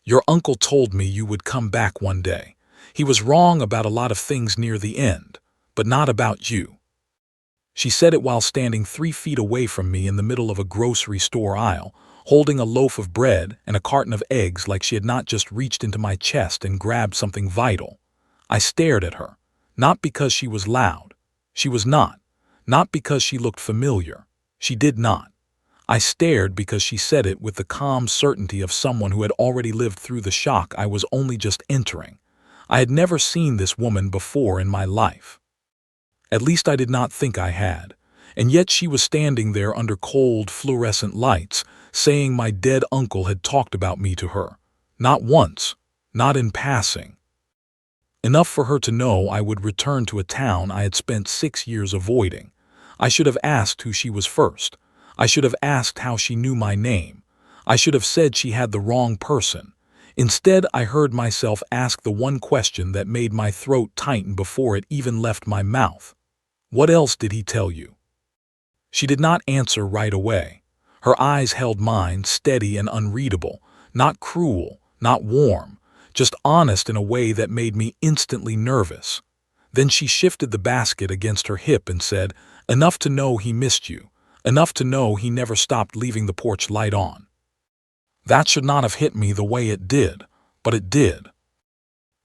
Your uncle told me you would come back one day. He was wrong about a lot of things near the end, but not about you." She said it while standing 3 feet away from me in the middle of a grocery store aisle, holding a loaf of bread and a carton of eggs like she had not just reached into my chest and grabbed something vital. I stared at her, not because she was loud. She was not. Not because she looked familiar. She did not. I stared because she said it with the calm certainty of someone who had already lived through the shock I was only just entering. I had never seen this woman before in my life. At least I did not think I had. And yet she was standing there under cold, fluorescent lights, saying my dead uncle had talked about me to her. Not once. Not in passing. Enough for her to know I would return to a town I had spent 6 years avoiding. I should have asked who she was first. I should have asked how she knew my name. I should have said she had the wrong person. Instead, I heard myself ask the one question that made my throat tighten before it even left my mouth. "What else did he tell you?" She did not answer right away. Her eyes held mine, steady and unreadable, not cruel, not warm, just honest in a way that made me instantly nervous. Then she shifted the basket against her hip and said, "Enough to know he missed you. Enough to know he never stopped leaving the porch light on." That should not have hit me the way it did, but it did.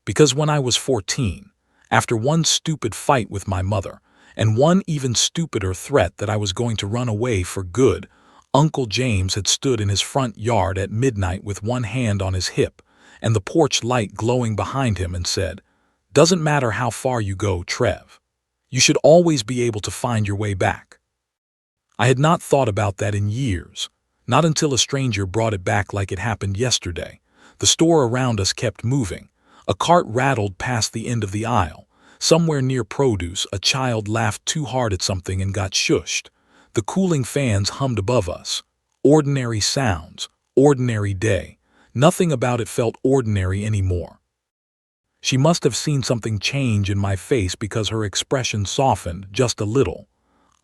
Because when I was 14, after one stupid fight with my mother, and one even stupider threat that I was going to run away for good, Uncle James had stood in his front yard at midnight with one hand on his hip and the porch light glowing behind him and said, "Doesn't matter how far you go, Trev. You should always be able to find your way back." I had not thought about that in years, not until a stranger brought it back like it happened yesterday. The store around us kept moving. A cart rattled past the end of the aisle. Somewhere near produce, a child laughed too hard at something and got shushed. The cooling fans hummed above us. Ordinary sounds, ordinary day. Nothing about it felt ordinary anymore. She must have seen something change in my face because her expression softened just a little.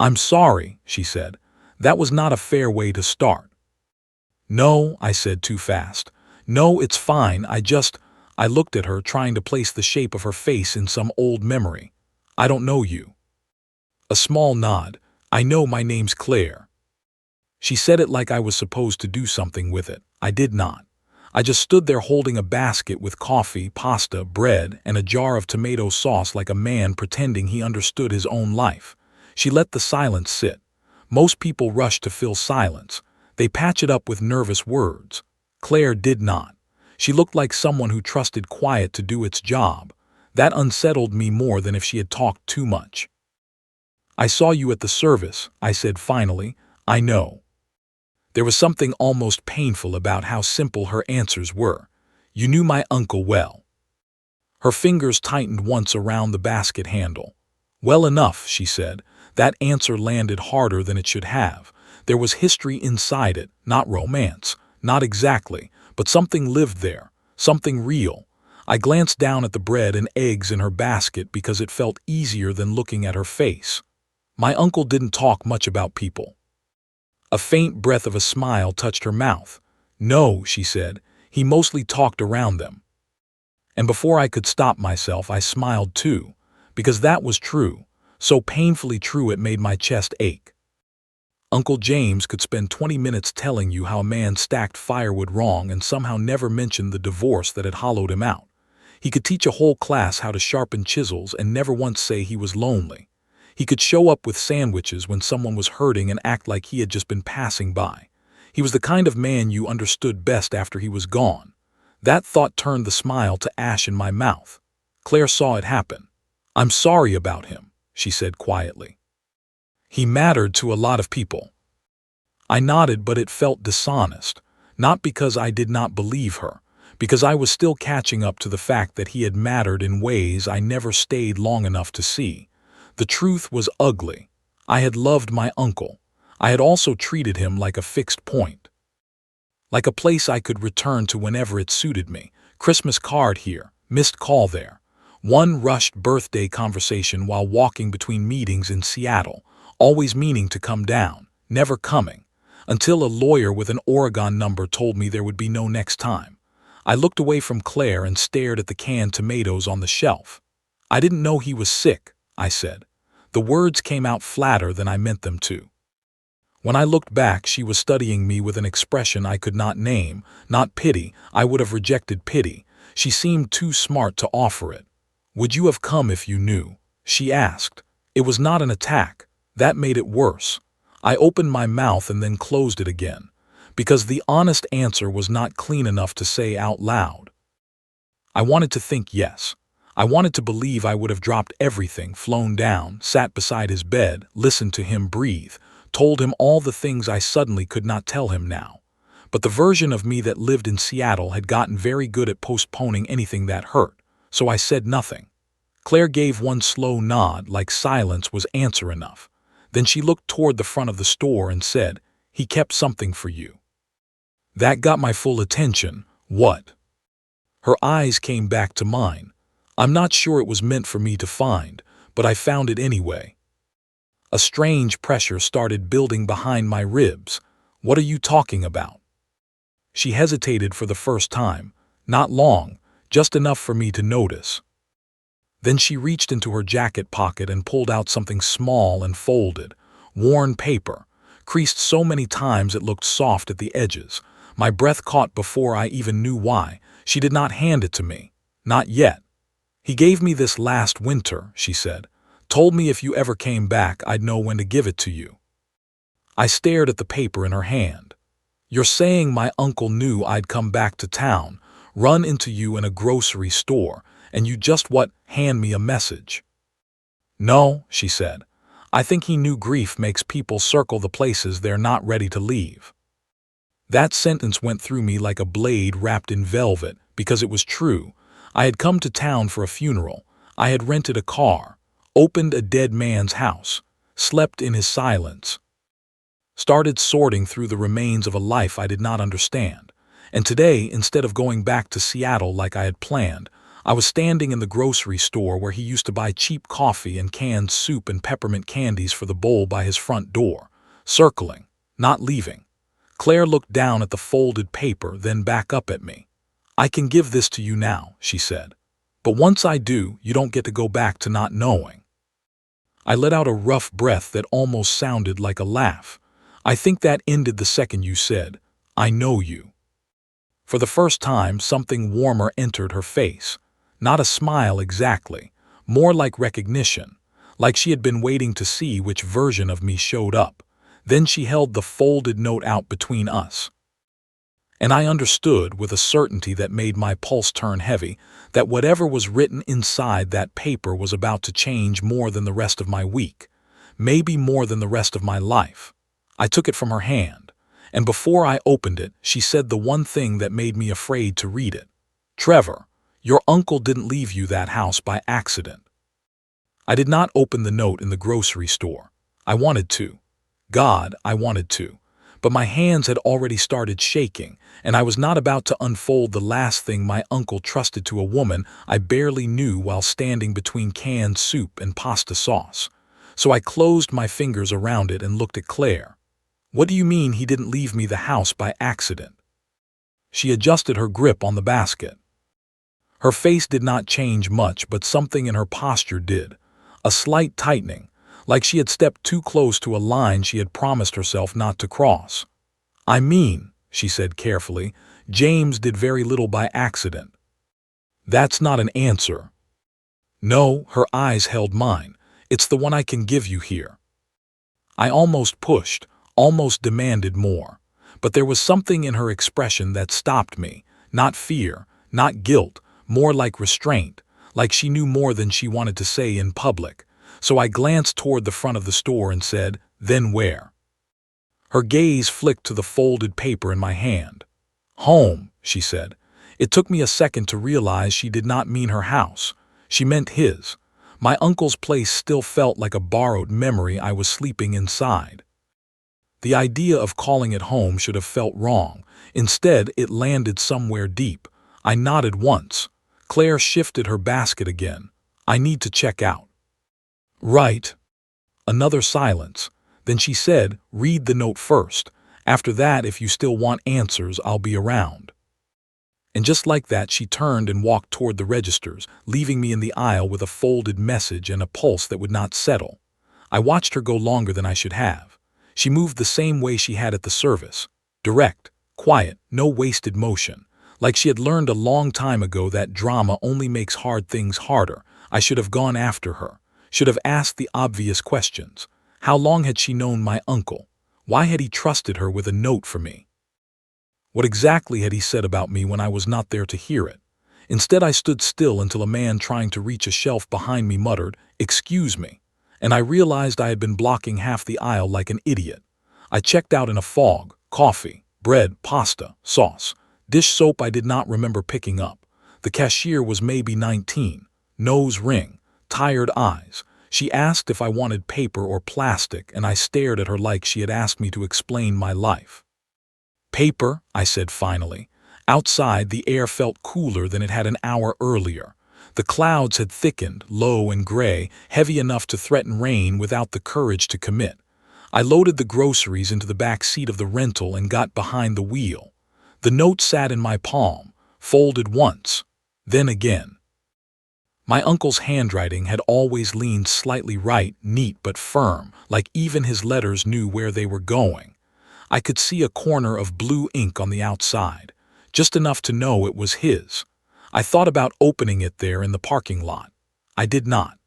"I'm sorry," she said. "That was not a fair way to start." "No," I said too fast. "No, it's fine, I looked at her, trying to place the shape of her face in some old memory. "I don't know you." A small nod. "I know my name's Claire." She said it like I was supposed to do something with it. I did not. I just stood there holding a basket with coffee, pasta, bread, and a jar of tomato sauce like a man pretending he understood his own life. She let the silence sit. Most people rush to fill silence. They patch it up with nervous words. Claire did not. She looked like someone who trusted quiet to do its job. That unsettled me more than if she had talked too much. "I saw you at the service," I said finally. "I know." There was something almost painful about how simple her answers were. "You knew my uncle well." Her fingers tightened once around the basket handle. "Well enough," she said. That answer landed harder than it should have. There was history inside it, not romance. Not exactly, but something lived there, something real. I glanced down at the bread and eggs in her basket because it felt easier than looking at her face. My uncle didn't talk much about people. A faint breath of a smile touched her mouth. "No," she said, "he mostly talked around them." And before I could stop myself, I smiled too, because that was true, so painfully true it made my chest ache. Uncle James could spend 20 minutes telling you how a man stacked firewood wrong and somehow never mentioned the divorce that had hollowed him out. He could teach a whole class how to sharpen chisels and never once say he was lonely. He could show up with sandwiches when someone was hurting and act like he had just been passing by. He was the kind of man you understood best after he was gone. That thought turned the smile to ash in my mouth. Claire saw it happen. "I'm sorry about him," she said quietly. "He mattered to a lot of people." I nodded, but it felt dishonest. Not because I did not believe her, because I was still catching up to the fact that he had mattered in ways I never stayed long enough to see. The truth was ugly. I had loved my uncle. I had also treated him like a fixed point. Like a place I could return to whenever it suited me. Christmas card here, missed call there. One rushed birthday conversation while walking between meetings in Seattle, always meaning to come down, never coming, until a lawyer with an Oregon number told me there would be no next time. I looked away from Claire and stared at the canned tomatoes on the shelf. "I didn't know he was sick," I said. The words came out flatter than I meant them to. When I looked back, she was studying me with an expression I could not name. Not pity. I would have rejected pity. She seemed too smart to offer it. "Would you have come if you knew?" she asked. It was not an attack. That made it worse. I opened my mouth and then closed it again, because the honest answer was not clean enough to say out loud. I wanted to think yes. I wanted to believe I would have dropped everything, flown down, sat beside his bed, listened to him breathe, told him all the things I suddenly could not tell him now. But the version of me that lived in Seattle had gotten very good at postponing anything that hurt, so I said nothing. Claire gave one slow nod, like silence was answer enough. Then she looked toward the front of the store and said, "He kept something for you." That got my full attention. "What?" Her eyes came back to mine. I'm not sure it was meant for me to find, but I found it anyway. A strange pressure started building behind my ribs. "What are you talking about?" She hesitated for the first time. Not long, just enough for me to notice. Then she reached into her jacket pocket and pulled out something small and folded. Worn paper, creased so many times it looked soft at the edges. My breath caught before I even knew why. She did not hand it to me. Not yet. "He gave me this last winter," she said. "Told me if you ever came back, I'd know when to give it to you." I stared at the paper in her hand. "You're saying my uncle knew I'd come back to town, run into you in a grocery store, and you just hand me a message?" "No," she said. "I think he knew grief makes people circle the places they're not ready to leave." That sentence went through me like a blade wrapped in velvet, because it was true. I had come to town for a funeral. I had rented a car, opened a dead man's house, slept in his silence, started sorting through the remains of a life I did not understand. And today, instead of going back to Seattle like I had planned, I was standing in the grocery store where he used to buy cheap coffee and canned soup and peppermint candies for the bowl by his front door, circling, not leaving. Claire looked down at the folded paper, then back up at me. "I can give this to you now," she said. "But once I do, you don't get to go back to not knowing." I let out a rough breath that almost sounded like a laugh. "I think that ended the second you said, 'I know you.'" For the first time, something warmer entered her face. Not a smile exactly, more like recognition, like she had been waiting to see which version of me showed up. Then she held the folded note out between us. And I understood with a certainty that made my pulse turn heavy that whatever was written inside that paper was about to change more than the rest of my week, maybe more than the rest of my life. I took it from her hand, and before I opened it, she said the one thing that made me afraid to read it. "Trevor, your uncle didn't leave you that house by accident." I did not open the note in the grocery store. I wanted to. God, I wanted to. But my hands had already started shaking, and I was not about to unfold the last thing my uncle trusted to a woman I barely knew while standing between canned soup and pasta sauce. So I closed my fingers around it and looked at Claire. "What do you mean he didn't leave me the house by accident?" She adjusted her grip on the basket. Her face did not change much, but something in her posture did. A slight tightening, like she had stepped too close to a line she had promised herself not to cross. "I mean," she said carefully, "James did very little by accident." "That's not an answer." "No," her eyes held mine. "It's the one I can give you here." I almost pushed, almost demanded more. But there was something in her expression that stopped me. Not fear, not guilt, more like restraint, like she knew more than she wanted to say in public. So I glanced toward the front of the store and said, "Then where?" Her gaze flicked to the folded paper in my hand. "Home," she said. It took me a second to realize she did not mean her house. She meant his. My uncle's place still felt like a borrowed memory I was sleeping inside. The idea of calling it home should have felt wrong. Instead, it landed somewhere deep. I nodded once. Claire shifted her basket again. "I need to check out." "Right." Another silence. Then she said, "Read the note first. After that, if you still want answers, I'll be around." And just like that, she turned and walked toward the registers, leaving me in the aisle with a folded message and a pulse that would not settle. I watched her go longer than I should have. She moved the same way she had at the service. Direct, quiet, no wasted motion. Like she had learned a long time ago that drama only makes hard things harder. I should have gone after her. Should have asked the obvious questions. How long had she known my uncle? Why had he trusted her with a note for me? What exactly had he said about me when I was not there to hear it? Instead, I stood still until a man trying to reach a shelf behind me muttered, "Excuse me," and I realized I had been blocking half the aisle like an idiot. I checked out in a fog: coffee, bread, pasta, sauce, dish soap I did not remember picking up. The cashier was maybe 19, nose ring, tired eyes. She asked if I wanted paper or plastic, and I stared at her like she had asked me to explain my life. "Paper," I said finally. Outside, the air felt cooler than it had an hour earlier. The clouds had thickened, low and gray, heavy enough to threaten rain without the courage to commit. I loaded the groceries into the back seat of the rental and got behind the wheel. The note sat in my palm, folded once, then again. My uncle's handwriting had always leaned slightly right, neat but firm, like even his letters knew where they were going. I could see a corner of blue ink on the outside, just enough to know it was his. I thought about opening it there in the parking lot. I did not.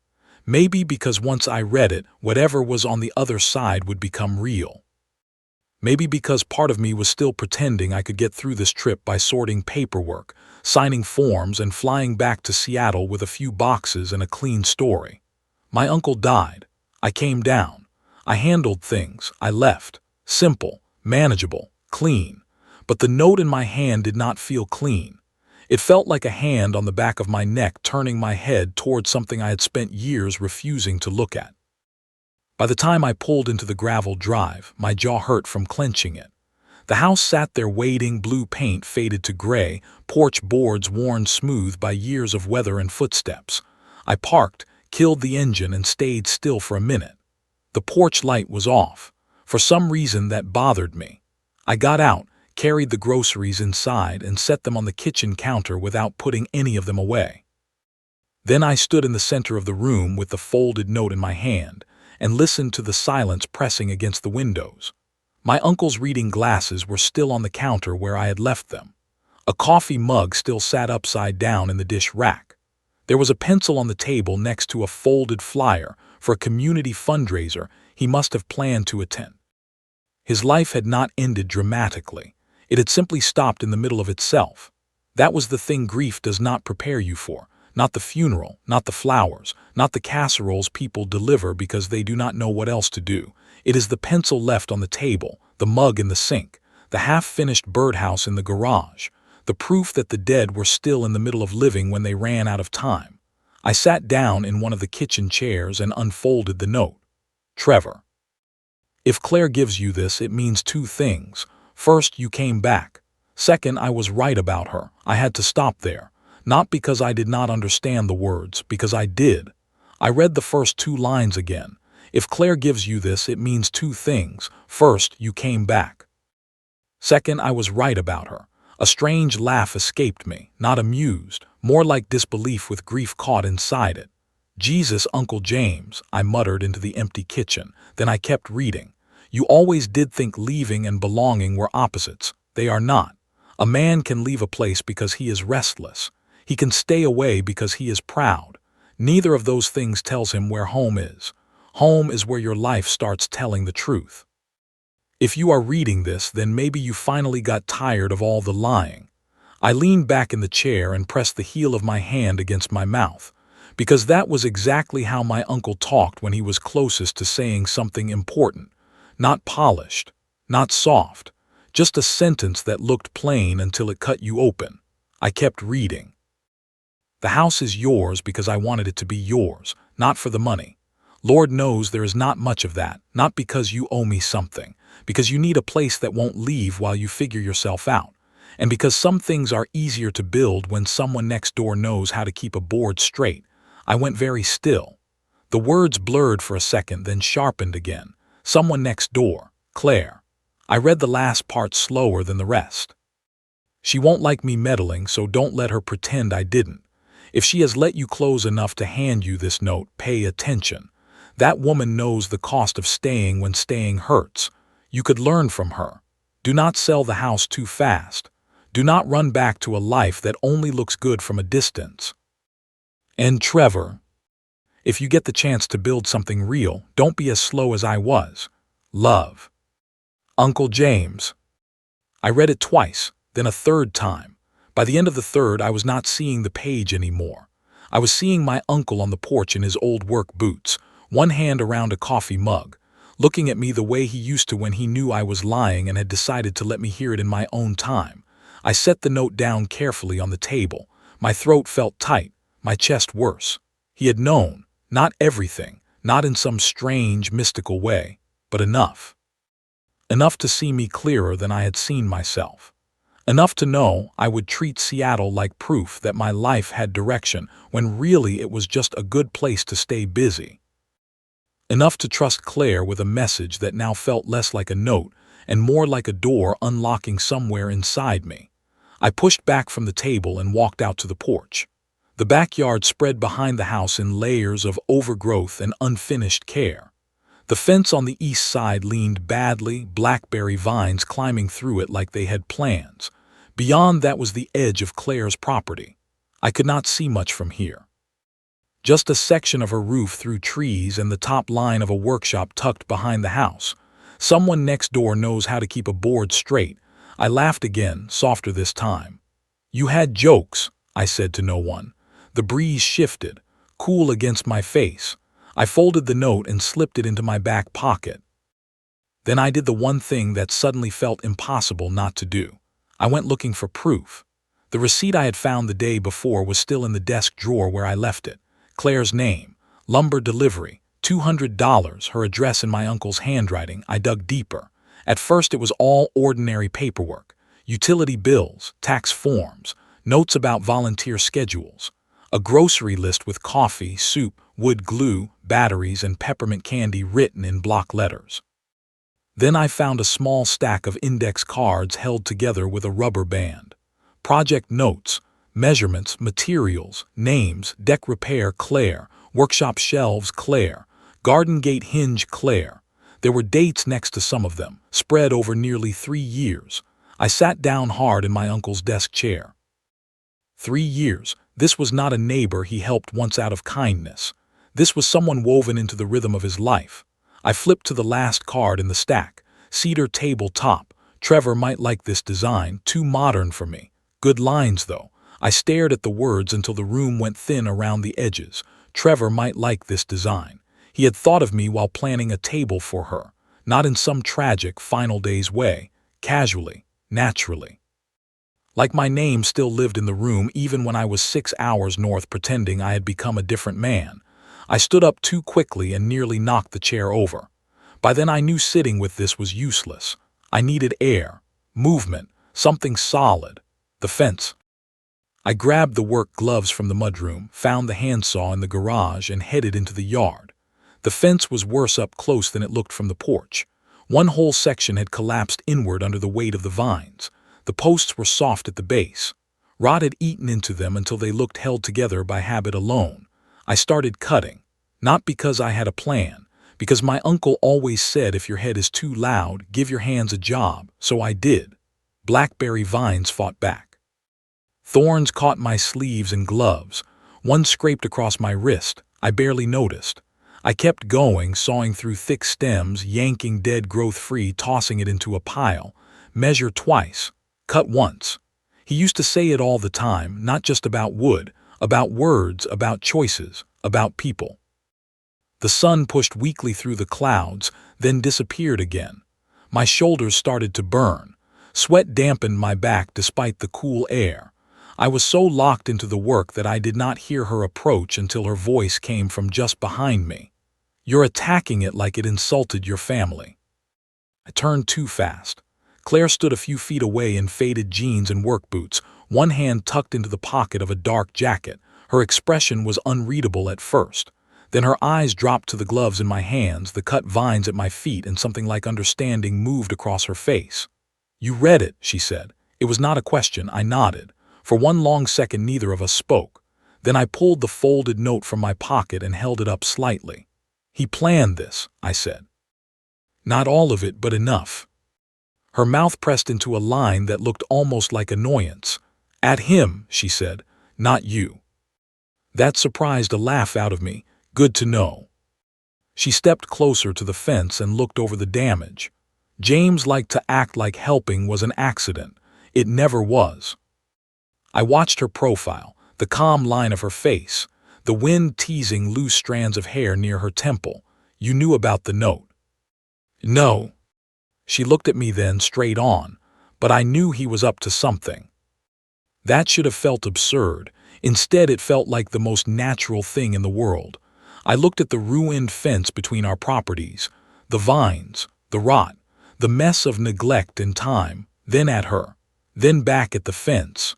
Maybe because once I read it, whatever was on the other side would become real. Maybe because part of me was still pretending I could get through this trip by sorting paperwork, signing forms, and flying back to Seattle with a few boxes and a clean story. My uncle died. I came down. I handled things. I left. Simple, manageable, clean. But the note in my hand did not feel clean. It felt like a hand on the back of my neck turning my head toward something I had spent years refusing to look at. By the time I pulled into the gravel drive, my jaw hurt from clenching it. The house sat there waiting, blue paint faded to gray, porch boards worn smooth by years of weather and footsteps. I parked, killed the engine, and stayed still for a minute. The porch light was off. For some reason that bothered me. I got out, carried the groceries inside, and set them on the kitchen counter without putting any of them away. Then I stood in the center of the room with the folded note in my hand and listened to the silence pressing against the windows. My uncle's reading glasses were still on the counter where I had left them. A coffee mug still sat upside down in the dish rack. There was a pencil on the table next to a folded flyer for a community fundraiser he must have planned to attend. His life had not ended dramatically. It had simply stopped in the middle of itself. That was the thing grief does not prepare you for. Not the funeral, not the flowers, not the casseroles people deliver because they do not know what else to do. It is the pencil left on the table, the mug in the sink, the half-finished birdhouse in the garage, the proof that the dead were still in the middle of living when they ran out of time. I sat down in one of the kitchen chairs and unfolded the note. Trevor. If Claire gives you this, it means two things. First, you came back. Second, I was right about her. I had to stop there. Not because I did not understand the words, because I did. I read the first two lines again. If Claire gives you this, it means two things. First, you came back. Second, I was right about her. A strange laugh escaped me, not amused, more like disbelief with grief caught inside it. Jesus, Uncle James, I muttered into the empty kitchen. Then I kept reading. You always did think leaving and belonging were opposites. They are not. A man can leave a place because he is restless. He can stay away because he is proud. Neither of those things tells him where home is. Home is where your life starts telling the truth. If you are reading this, then maybe you finally got tired of all the lying. I leaned back in the chair and pressed the heel of my hand against my mouth, because that was exactly how my uncle talked when he was closest to saying something important. Not polished, not soft, just a sentence that looked plain until it cut you open. I kept reading. The house is yours because I wanted it to be yours, not for the money. Lord knows there is not much of that, not because you owe me something, because you need a place that won't leave while you figure yourself out, and because some things are easier to build when someone next door knows how to keep a board straight. I went very still. The words blurred for a second, then sharpened again. Someone next door, Claire. I read the last part slower than the rest. She won't like me meddling, so don't let her pretend I didn't. If she has let you close enough to hand you this note, pay attention. That woman knows the cost of staying when staying hurts. You could learn from her. Do not sell the house too fast. Do not run back to a life that only looks good from a distance. And Trevor, if you get the chance to build something real, don't be as slow as I was. Love. Uncle James. I read it twice, then a third time. By the end of the third, I was not seeing the page anymore. I was seeing my uncle on the porch in his old work boots, one hand around a coffee mug, looking at me the way he used to when he knew I was lying and had decided to let me hear it in my own time. I set the note down carefully on the table. My throat felt tight, my chest worse. He had known, not everything, not in some strange, mystical way, but enough. Enough to see me clearer than I had seen myself. Enough to know I would treat Seattle like proof that my life had direction when really it was just a good place to stay busy. Enough to trust Claire with a message that now felt less like a note and more like a door unlocking somewhere inside me. I pushed back from the table and walked out to the porch. The backyard spread behind the house in layers of overgrowth and unfinished care. The fence on the east side leaned badly, blackberry vines climbing through it like they had plans. Beyond that was the edge of Claire's property. I could not see much from here. Just a section of her roof through trees and the top line of a workshop tucked behind the house. Someone next door knows how to keep a board straight. I laughed again, softer this time. You had jokes, I said to no one. The breeze shifted, cool against my face. I folded the note and slipped it into my back pocket. Then I did the one thing that suddenly felt impossible not to do. I went looking for proof. The receipt I had found the day before was still in the desk drawer where I left it. Claire's name, lumber delivery, $200, her address in my uncle's handwriting. I dug deeper. At first it was all ordinary paperwork. Utility bills, tax forms, notes about volunteer schedules. A grocery list with coffee, soup, wood glue, batteries, and peppermint candy written in block letters. Then I found a small stack of index cards held together with a rubber band. Project notes, measurements, materials, names, deck repair Claire, workshop shelves Claire, garden gate hinge Claire. There were dates next to some of them, spread over nearly 3 years. I sat down hard in my uncle's desk chair. 3 years. This was not a neighbor he helped once out of kindness. This was someone woven into the rhythm of his life. I flipped to the last card in the stack. Cedar table top. Trevor might like this design, too modern for me. Good lines, though. I stared at the words until the room went thin around the edges. Trevor might like this design. He had thought of me while planning a table for her, not in some tragic final days way, casually, naturally. Like my name still lived in the room even when I was 6 hours north pretending I had become a different man. I stood up too quickly and nearly knocked the chair over. By then I knew sitting with this was useless. I needed air, movement, something solid. The fence. I grabbed the work gloves from the mudroom, found the handsaw in the garage, and headed into the yard. The fence was worse up close than it looked from the porch. One whole section had collapsed inward under the weight of the vines. The posts were soft at the base. Rot had eaten into them until they looked held together by habit alone. I started cutting, not because I had a plan, because my uncle always said if your head is too loud, give your hands a job, so I did. Blackberry vines fought back. Thorns caught my sleeves and gloves. One scraped across my wrist. I barely noticed. I kept going, sawing through thick stems, yanking dead growth free, tossing it into a pile. Measure twice. Cut once. He used to say it all the time, not just about wood, about words, about choices, about people. The sun pushed weakly through the clouds, then disappeared again. My shoulders started to burn. Sweat dampened my back despite the cool air. I was so locked into the work that I did not hear her approach until her voice came from just behind me. You're attacking it like it insulted your family. I turned too fast. Claire stood a few feet away in faded jeans and work boots, one hand tucked into the pocket of a dark jacket. Her expression was unreadable at first. Then her eyes dropped to the gloves in my hands, the cut vines at my feet, and something like understanding moved across her face. You read it, she said. It was not a question, I nodded. For one long second neither of us spoke. Then I pulled the folded note from my pocket and held it up slightly. He planned this, I said. Not all of it, but enough. Her mouth pressed into a line that looked almost like annoyance. At him, she said, not you. That surprised a laugh out of me. Good to know. She stepped closer to the fence and looked over the damage. James liked to act like helping was an accident. It never was. I watched her profile, the calm line of her face, the wind teasing loose strands of hair near her temple. You knew about the note. No. She looked at me then, straight on, but I knew he was up to something. That should have felt absurd. Instead, it felt like the most natural thing in the world. I looked at the ruined fence between our properties, the vines, the rot, the mess of neglect and time, then at her, then back at the fence.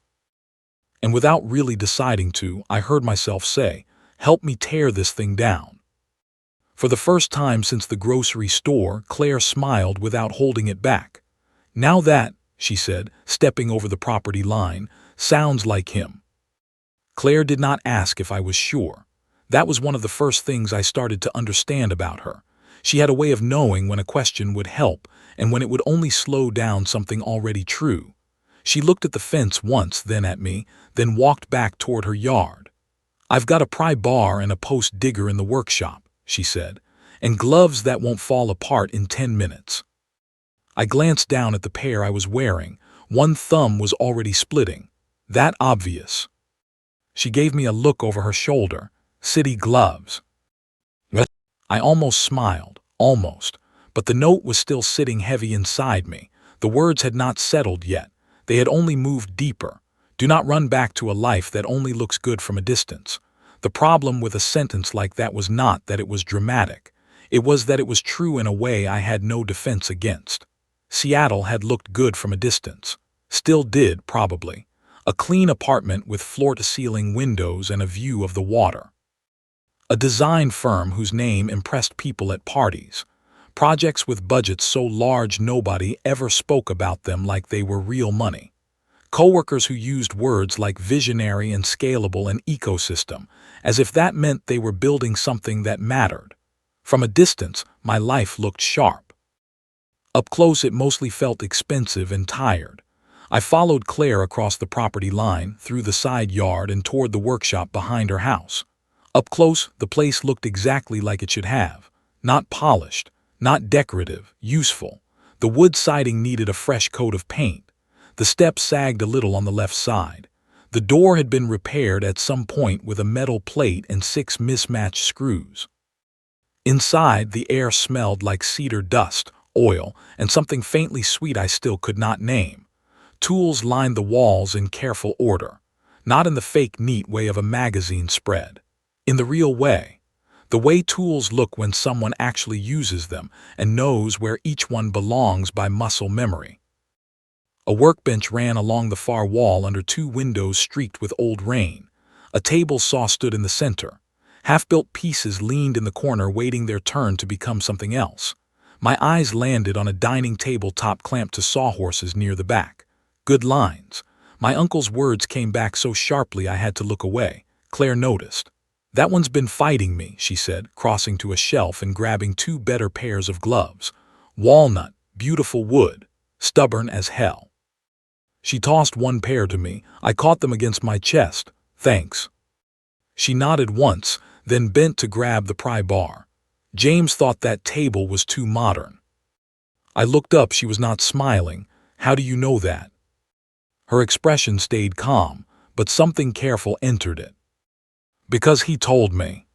And without really deciding to, I heard myself say, help me tear this thing down. For the first time since the grocery store, Claire smiled without holding it back. Now that, she said, stepping over the property line, sounds like him. Claire did not ask if I was sure. That was one of the first things I started to understand about her. She had a way of knowing when a question would help and when it would only slow down something already true. She looked at the fence once, then at me, then walked back toward her yard. I've got a pry bar and a post digger in the workshop, she said, and gloves that won't fall apart in 10 minutes. I glanced down at the pair I was wearing. One thumb was already splitting. That obvious. She gave me a look over her shoulder. City gloves. I almost smiled, almost, but the note was still sitting heavy inside me. The words had not settled yet. They had only moved deeper. Do not run back to a life that only looks good from a distance. The problem with a sentence like that was not that it was dramatic. It was that it was true in a way I had no defense against. Seattle had looked good from a distance. Still did, probably. A clean apartment with floor-to-ceiling windows and a view of the water. A design firm whose name impressed people at parties. Projects with budgets so large nobody ever spoke about them like they were real money. Coworkers who used words like visionary and scalable and ecosystem, as if that meant they were building something that mattered. From a distance, my life looked sharp. Up close, it mostly felt expensive and tired. I followed Claire across the property line, through the side yard and toward the workshop behind her house. Up close, the place looked exactly like it should have. Not polished, not decorative, useful. The wood siding needed a fresh coat of paint. The steps sagged a little on the left side. The door had been repaired at some point with a metal plate and 6 mismatched screws. Inside, the air smelled like cedar dust, oil, and something faintly sweet I still could not name. Tools lined the walls in careful order, not in the fake neat way of a magazine spread. In the real way. The way tools look when someone actually uses them and knows where each one belongs by muscle memory. A workbench ran along the far wall under 2 windows streaked with old rain. A table saw stood in the center. Half-built pieces leaned in the corner waiting their turn to become something else. My eyes landed on a dining table top clamped to sawhorses near the back. Good lines. My uncle's words came back so sharply I had to look away. Claire noticed. That one's been fighting me, she said, crossing to a shelf and grabbing 2 better pairs of gloves. Walnut, beautiful wood, stubborn as hell. She tossed 1 pair to me. I caught them against my chest. Thanks. She nodded once, then bent to grab the pry bar. James thought that table was too modern. I looked up. She was not smiling. How do you know that? Her expression stayed calm, but something careful entered it. Because he told me.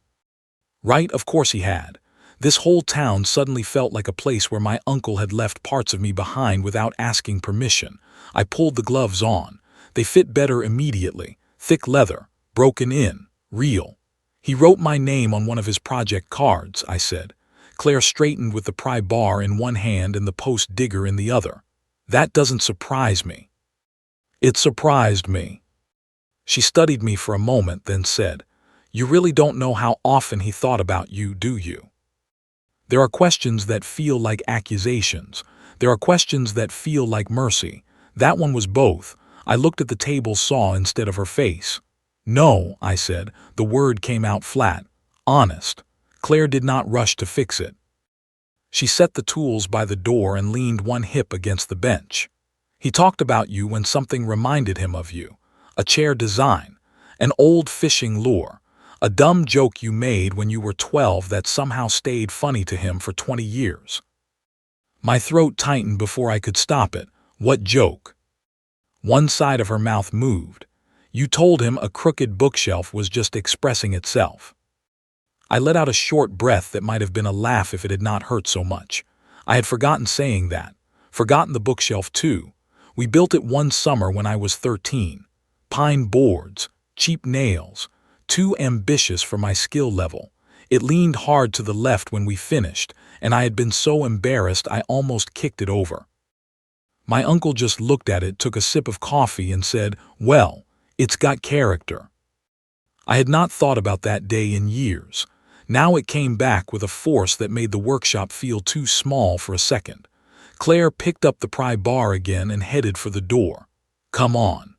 Right, of course he had. This whole town suddenly felt like a place where my uncle had left parts of me behind without asking permission. I pulled the gloves on. They fit better immediately. Thick leather, broken in, real. He wrote my name on one of his project cards, I said. Claire straightened with the pry bar in one hand and the post digger in the other. That doesn't surprise me. It surprised me. She studied me for a moment, then said, You really don't know how often he thought about you, do you? There are questions that feel like accusations. There are questions that feel like mercy. That one was both. I looked at the table saw instead of her face. No, I said. The word came out flat. Honest. Claire did not rush to fix it. She set the tools by the door and leaned one hip against the bench. He talked about you when something reminded him of you. A chair design. An old fishing lure. A dumb joke you made when you were 12 that somehow stayed funny to him for 20 years. My throat tightened before I could stop it. What joke? One side of her mouth moved. You told him a crooked bookshelf was just expressing itself. I let out a short breath that might have been a laugh if it had not hurt so much. I had forgotten saying that. Forgotten the bookshelf too. We built it one summer when I was 13. Pine boards, cheap nails, too ambitious for my skill level. It leaned hard to the left when we finished, and I had been so embarrassed I almost kicked it over. My uncle just looked at it, took a sip of coffee, and said, "Well, it's got character." I had not thought about that day in years. Now it came back with a force that made the workshop feel too small for a second. Claire picked up the pry bar again and headed for the door. Come on.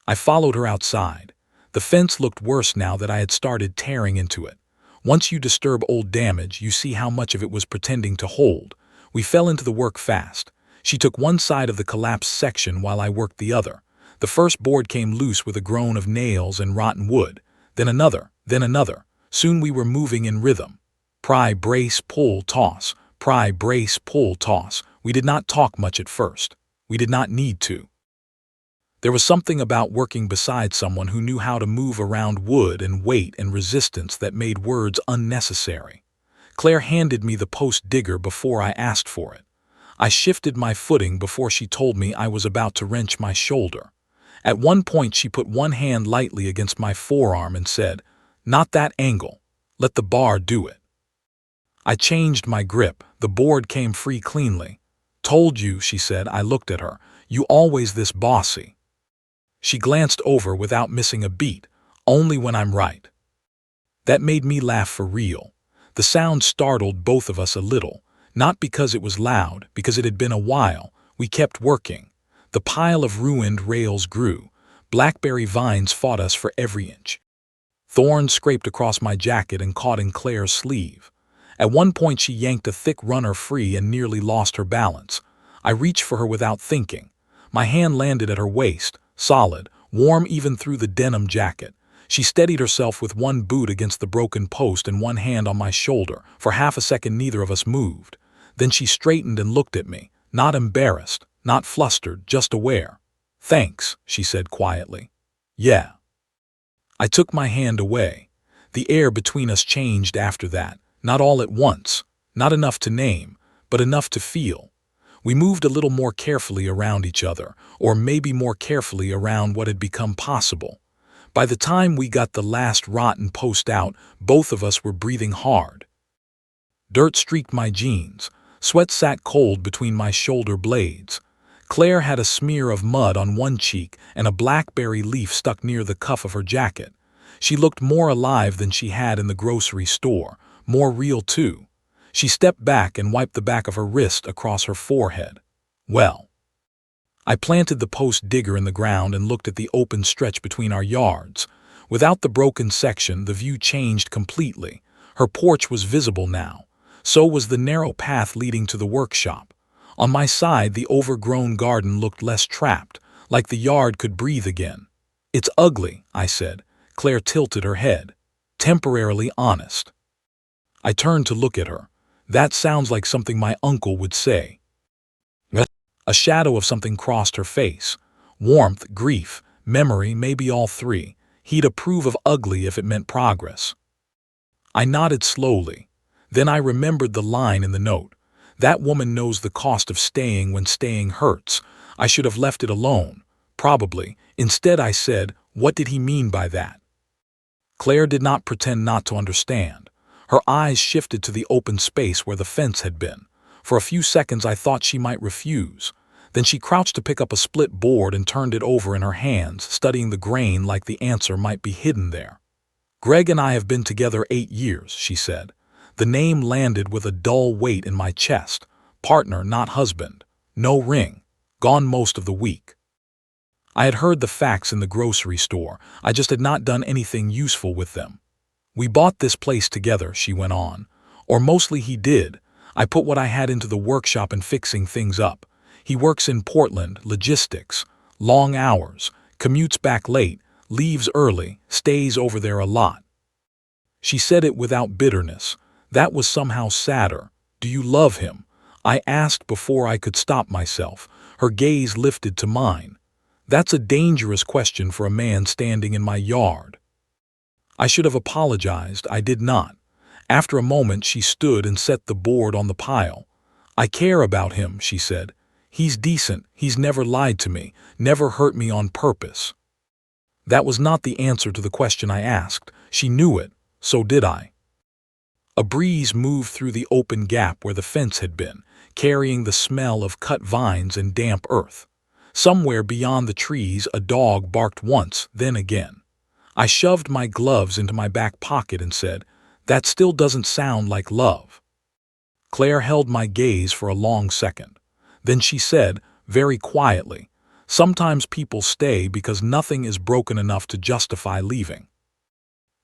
I followed her outside. The fence looked worse now that I had started tearing into it. Once you disturb old damage, you see how much of it was pretending to hold. We fell into the work fast. She took one side of the collapsed section while I worked the other. The first board came loose with a groan of nails and rotten wood. Then another, then another. Soon we were moving in rhythm. Pry, brace, pull, toss. Pry, brace, pull, toss. We did not talk much at first. We did not need to. There was something about working beside someone who knew how to move around wood and weight and resistance that made words unnecessary. Claire handed me the post digger before I asked for it. I shifted my footing before she told me I was about to wrench my shoulder. At one point she put one hand lightly against my forearm and said, "Not that angle. Let the bar do it." I changed my grip. The board came free cleanly. "Told you," she said. I looked at her. "You always this bossy." She glanced over without missing a beat. "Only when I'm right." That made me laugh for real. The sound startled both of us a little. Not because it was loud, because it had been a while. We kept working. The pile of ruined rails grew. Blackberry vines fought us for every inch. Thorns scraped across my jacket and caught in Claire's sleeve. At one point she yanked a thick runner free and nearly lost her balance. I reached for her without thinking. My hand landed at her waist, solid, warm even through the denim jacket. She steadied herself with one boot against the broken post and one hand on my shoulder. For half a second neither of us moved. Then she straightened and looked at me, not embarrassed, not flustered, just aware. "Thanks," she said quietly. "Yeah." I took my hand away. The air between us changed after that, not all at once, not enough to name, but enough to feel. We moved a little more carefully around each other, or maybe more carefully around what had become possible. By the time we got the last rotten post out, both of us were breathing hard. Dirt streaked my jeans. Sweat sat cold between my shoulder blades. Claire had a smear of mud on one cheek and a blackberry leaf stuck near the cuff of her jacket. She looked more alive than she had in the grocery store, more real too. She stepped back and wiped the back of her wrist across her forehead. "Well." I planted the post digger in the ground and looked at the open stretch between our yards. Without the broken section, the view changed completely. Her porch was visible now. So was the narrow path leading to the workshop. On my side, the overgrown garden looked less trapped, like the yard could breathe again. "It's ugly," I said. Claire tilted her head. "Temporarily honest." I turned to look at her. "That sounds like something my uncle would say." A shadow of something crossed her face. Warmth, grief, memory, maybe all three. He'd approve of ugly if it meant progress. I nodded slowly. Then I remembered the line in the note. That woman knows the cost of staying when staying hurts. I should have left it alone. Probably. Instead I said, "What did he mean by that?" Claire did not pretend not to understand. Her eyes shifted to the open space where the fence had been. For a few seconds I thought she might refuse. Then she crouched to pick up a split board and turned it over in her hands, studying the grain like the answer might be hidden there. "Greg and I have been together 8 years, she said. The name landed with a dull weight in my chest. Partner, not husband. No ring. gone most of the week. I had heard the facts in the grocery store, I just had not done anything useful with them. We bought this place together, she went on. Or mostly he did. I put what I had into the workshop and fixing things up. He works in Portland, logistics, long hours, commutes back late, leaves early, stays over there a lot. She said it without bitterness. That was somehow sadder. Do you love him? I asked before I could stop myself. Her gaze lifted to mine. That's a dangerous question for a man standing in my yard. I should have apologized. I did not. After a moment, she stood and set the board on the pile. I care about him, she said. He's decent. He's never lied to me, never hurt me on purpose. That was not the answer to the question I asked. She knew it. So did I. A breeze moved through the open gap where the fence had been, carrying the smell of cut vines and damp earth. Somewhere beyond the trees, a dog barked once, then again. I shoved my gloves into my back pocket and said, "That still doesn't sound like love." Claire held my gaze for a long second. Then she said, very quietly, "Sometimes people stay because nothing is broken enough to justify leaving."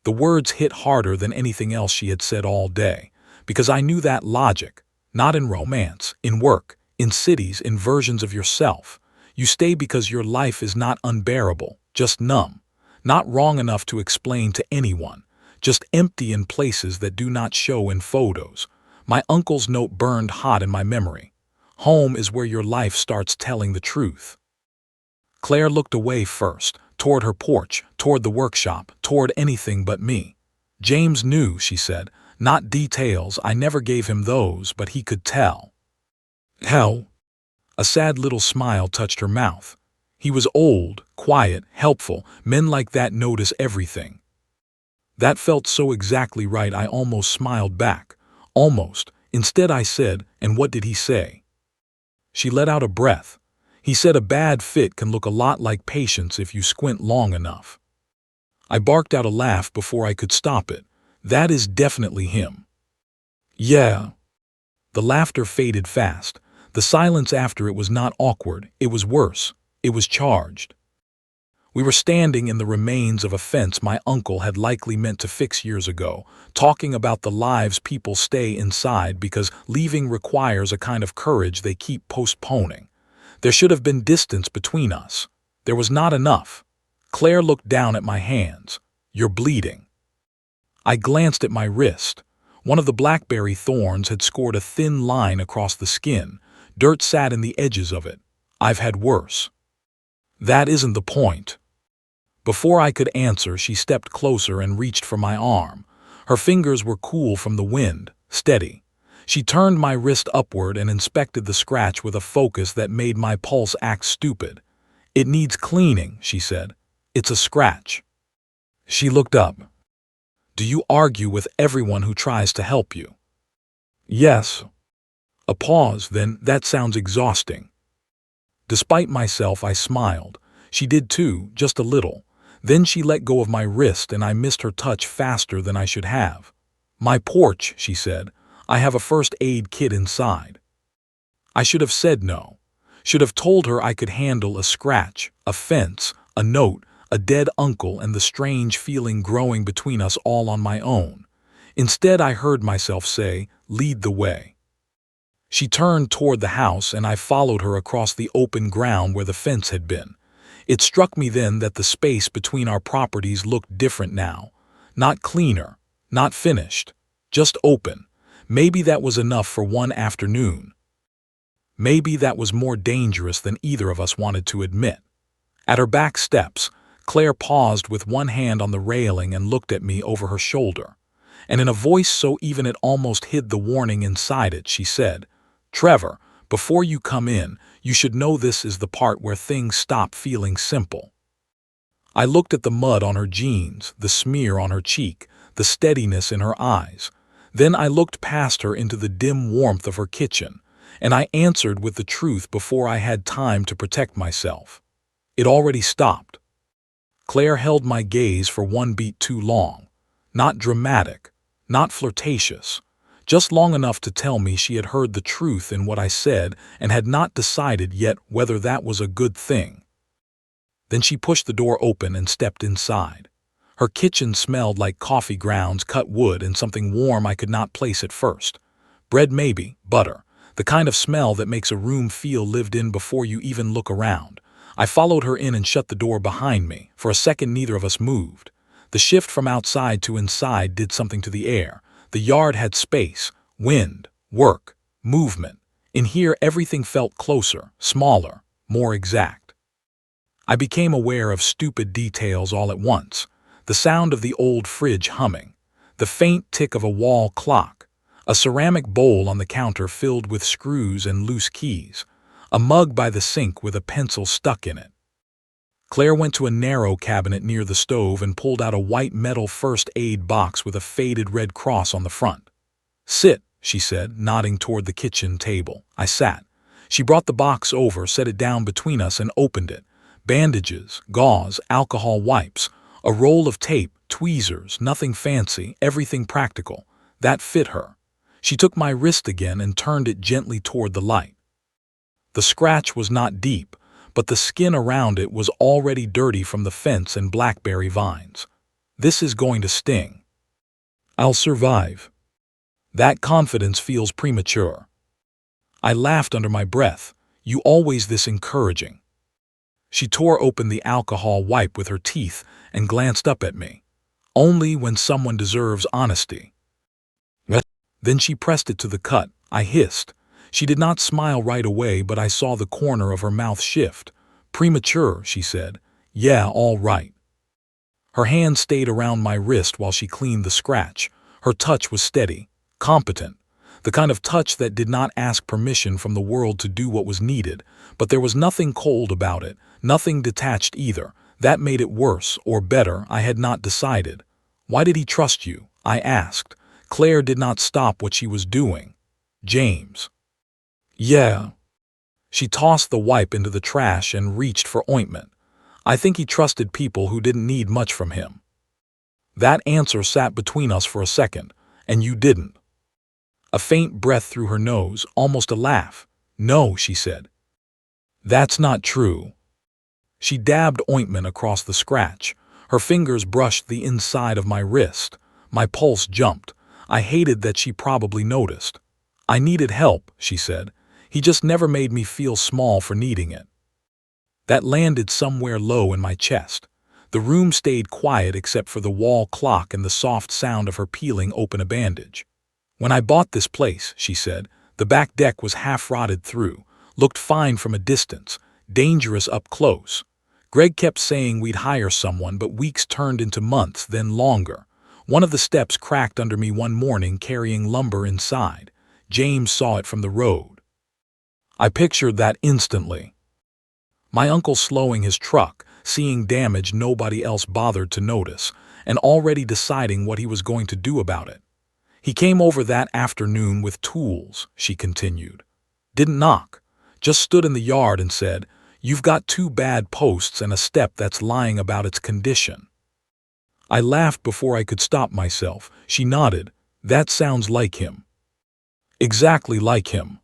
The words hit harder than anything else she had said all day, because I knew that logic, not in romance, in work, in cities, in versions of yourself. You stay because your life is not unbearable, just numb, not wrong enough to explain to anyone, just empty in places that do not show in photos. My uncle's note burned hot in my memory. Home is where your life starts telling the truth. Claire looked away first, toward her porch, toward the workshop, toward anything but me. James knew, she said, not details, I never gave him those, but he could tell. How? A sad little smile touched her mouth. He was old, quiet, helpful. Men like that notice everything. That felt so exactly right I almost smiled back. Almost. Instead I said, "And what did he say?" She let out a breath. He said a bad fit can look a lot like patience if you squint long enough. I barked out a laugh before I could stop it. That is definitely him. Yeah. The laughter faded fast. The silence after it was not awkward, it was worse. It was charged. We were standing in the remains of a fence my uncle had likely meant to fix years ago, talking about the lives people stay inside because leaving requires a kind of courage they keep postponing. There should have been distance between us. There was not enough. Claire looked down at my hands. "You're bleeding." I glanced at my wrist. One of the blackberry thorns had scored a thin line across the skin. Dirt sat in the edges of it. I've had worse. That isn't the point. Before I could answer, she stepped closer and reached for my arm. Her fingers were cool from the wind, steady. She turned my wrist upward and inspected the scratch with a focus that made my pulse act stupid. "It needs cleaning," she said. "It's a scratch." She looked up. "Do you argue with everyone who tries to help you?" "Yes." A pause, then, "That sounds exhausting." Despite myself, I smiled. She did too, just a little. Then she let go of my wrist and I missed her touch faster than I should have. "My porch," she said. "I have a first aid kit inside." I should have said no. Should have told her I could handle a scratch, a fence, a note, a dead uncle and the strange feeling growing between us all on my own. Instead, I heard myself say, "Lead the way." She turned toward the house and I followed her across the open ground where the fence had been. It struck me then that the space between our properties looked different now. Not cleaner, not finished, just open. Maybe that was enough for one afternoon. Maybe that was more dangerous than either of us wanted to admit. At her back steps, Claire paused with one hand on the railing and looked at me over her shoulder. And in a voice so even it almost hid the warning inside it, she said, "Trevor, before you come in, you should know this is the part where things stop feeling simple." I looked at the mud on her jeans, the smear on her cheek, the steadiness in her eyes. Then I looked past her into the dim warmth of her kitchen, and I answered with the truth before I had time to protect myself. It already stopped. Claire held my gaze for one beat too long. Not dramatic, not flirtatious, just long enough to tell me she had heard the truth in what I said and had not decided yet whether that was a good thing. Then she pushed the door open and stepped inside. Her kitchen smelled like coffee grounds, cut wood, and something warm I could not place at first. Bread maybe, butter, the kind of smell that makes a room feel lived in before you even look around. I followed her in and shut the door behind me. For a second neither of us moved. The shift from outside to inside did something to the air. The yard had space, wind, work, movement. In here everything felt closer, smaller, more exact. I became aware of stupid details all at once. The sound of the old fridge humming, the faint tick of a wall clock, a ceramic bowl on the counter filled with screws and loose keys, a mug by the sink with a pencil stuck in it. Claire went to a narrow cabinet near the stove and pulled out a white metal first aid box with a faded red cross on the front. "Sit," she said, nodding toward the kitchen table. I sat. She brought the box over, set it down between us, and opened it. Bandages, gauze, alcohol wipes, a roll of tape, tweezers, nothing fancy, everything practical. That fit her. She took my wrist again and turned it gently toward the light. The scratch was not deep, but the skin around it was already dirty from the fence and blackberry vines. "This is going to sting. I'll survive." That confidence feels premature. I laughed under my breath. "You always this encouraging." She tore open the alcohol wipe with her teeth and glanced up at me. "Only when someone deserves honesty." Then she pressed it to the cut. I hissed. She did not smile right away, but I saw the corner of her mouth shift. "Premature," she said. "Yeah, all right." Her hand stayed around my wrist while she cleaned the scratch. Her touch was steady, competent, the kind of touch that did not ask permission from the world to do what was needed, but there was nothing cold about it, nothing detached either. That made it worse, or better, I had not decided. "Why did he trust you?" I asked. Claire did not stop what she was doing. "James." "Yeah." She tossed the wipe into the trash and reached for ointment. "I think he trusted people who didn't need much from him." That answer sat between us for a second. "And you didn't." A faint breath through her nose, almost a laugh. "No," she said. "That's not true." She dabbed ointment across the scratch. Her fingers brushed the inside of my wrist. My pulse jumped. I hated that she probably noticed. "I needed help," she said. "He just never made me feel small for needing it." That landed somewhere low in my chest. The room stayed quiet except for the wall clock and the soft sound of her peeling open a bandage. "When I bought this place," she said, "the back deck was half rotted through, looked fine from a distance, dangerous up close. Greg kept saying we'd hire someone, but weeks turned into months, then longer. One of the steps cracked under me one morning carrying lumber inside. James saw it from the road." I pictured that instantly. My uncle slowing his truck, seeing damage nobody else bothered to notice, and already deciding what he was going to do about it. "He came over that afternoon with tools," she continued. "Didn't knock, just stood in the yard and said, 'You've got 2 bad posts and a step that's lying about its condition.'" I laughed before I could stop myself. She nodded. "That sounds like him." "Exactly like him.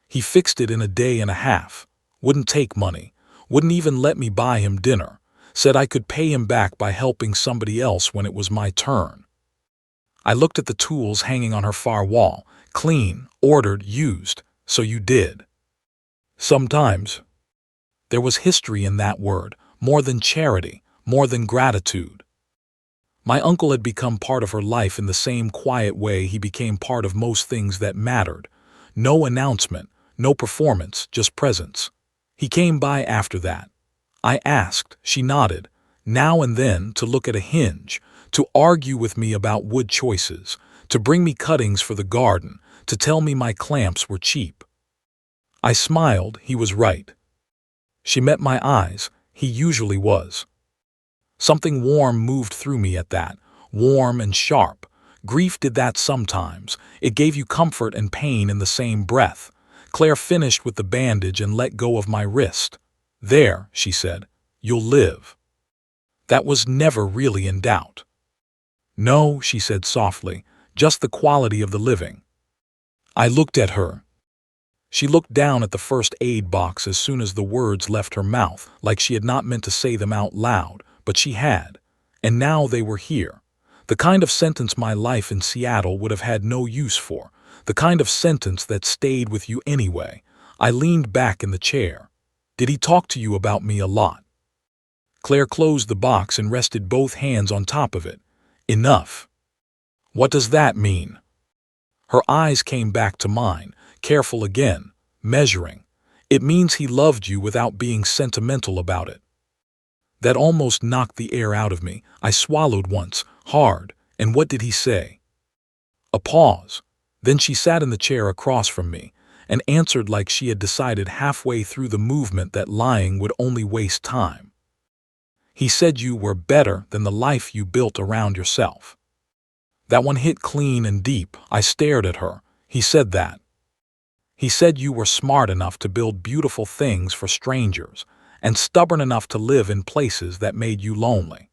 He fixed it in a day and a half. Wouldn't take money. Wouldn't even let me buy him dinner. Said I could pay him back by helping somebody else when it was my turn." I looked at the tools hanging on her far wall. "Clean, ordered, used. So you did." "Sometimes." There was history in that word, more than charity, more than gratitude. My uncle had become part of her life in the same quiet way he became part of most things that mattered. No announcement, no performance, just presence. He came by after that. I asked, she nodded, now and then to look at a hinge, to argue with me about wood choices, to bring me cuttings for the garden, to tell me my clamps were cheap. I smiled, he was right. She met my eyes, he usually was. Something warm moved through me at that, warm and sharp. Grief did that sometimes. It gave you comfort and pain in the same breath. Claire finished with the bandage and let go of my wrist. "There," she said, "you'll live." That was never really in doubt. "No," she said softly, just the quality of the living. I looked at her. She looked down at the first aid box as soon as the words left her mouth, like she had not meant to say them out loud, but she had. And now they were here. The kind of sentence my life in Seattle would have had no use for. The kind of sentence that stayed with you anyway. I leaned back in the chair. Did he talk to you about me a lot? Claire closed the box and rested both hands on top of it. Enough. What does that mean? Her eyes came back to mine, careful again, measuring. It means he loved you without being sentimental about it. That almost knocked the air out of me. I swallowed once, hard, and what did he say? A pause. Then she sat in the chair across from me and answered like she had decided halfway through the movement that lying would only waste time. He said you were better than the life you built around yourself. That one hit clean and deep. I stared at her. He said that. He said you were smart enough to build beautiful things for strangers and stubborn enough to live in places that made you lonely.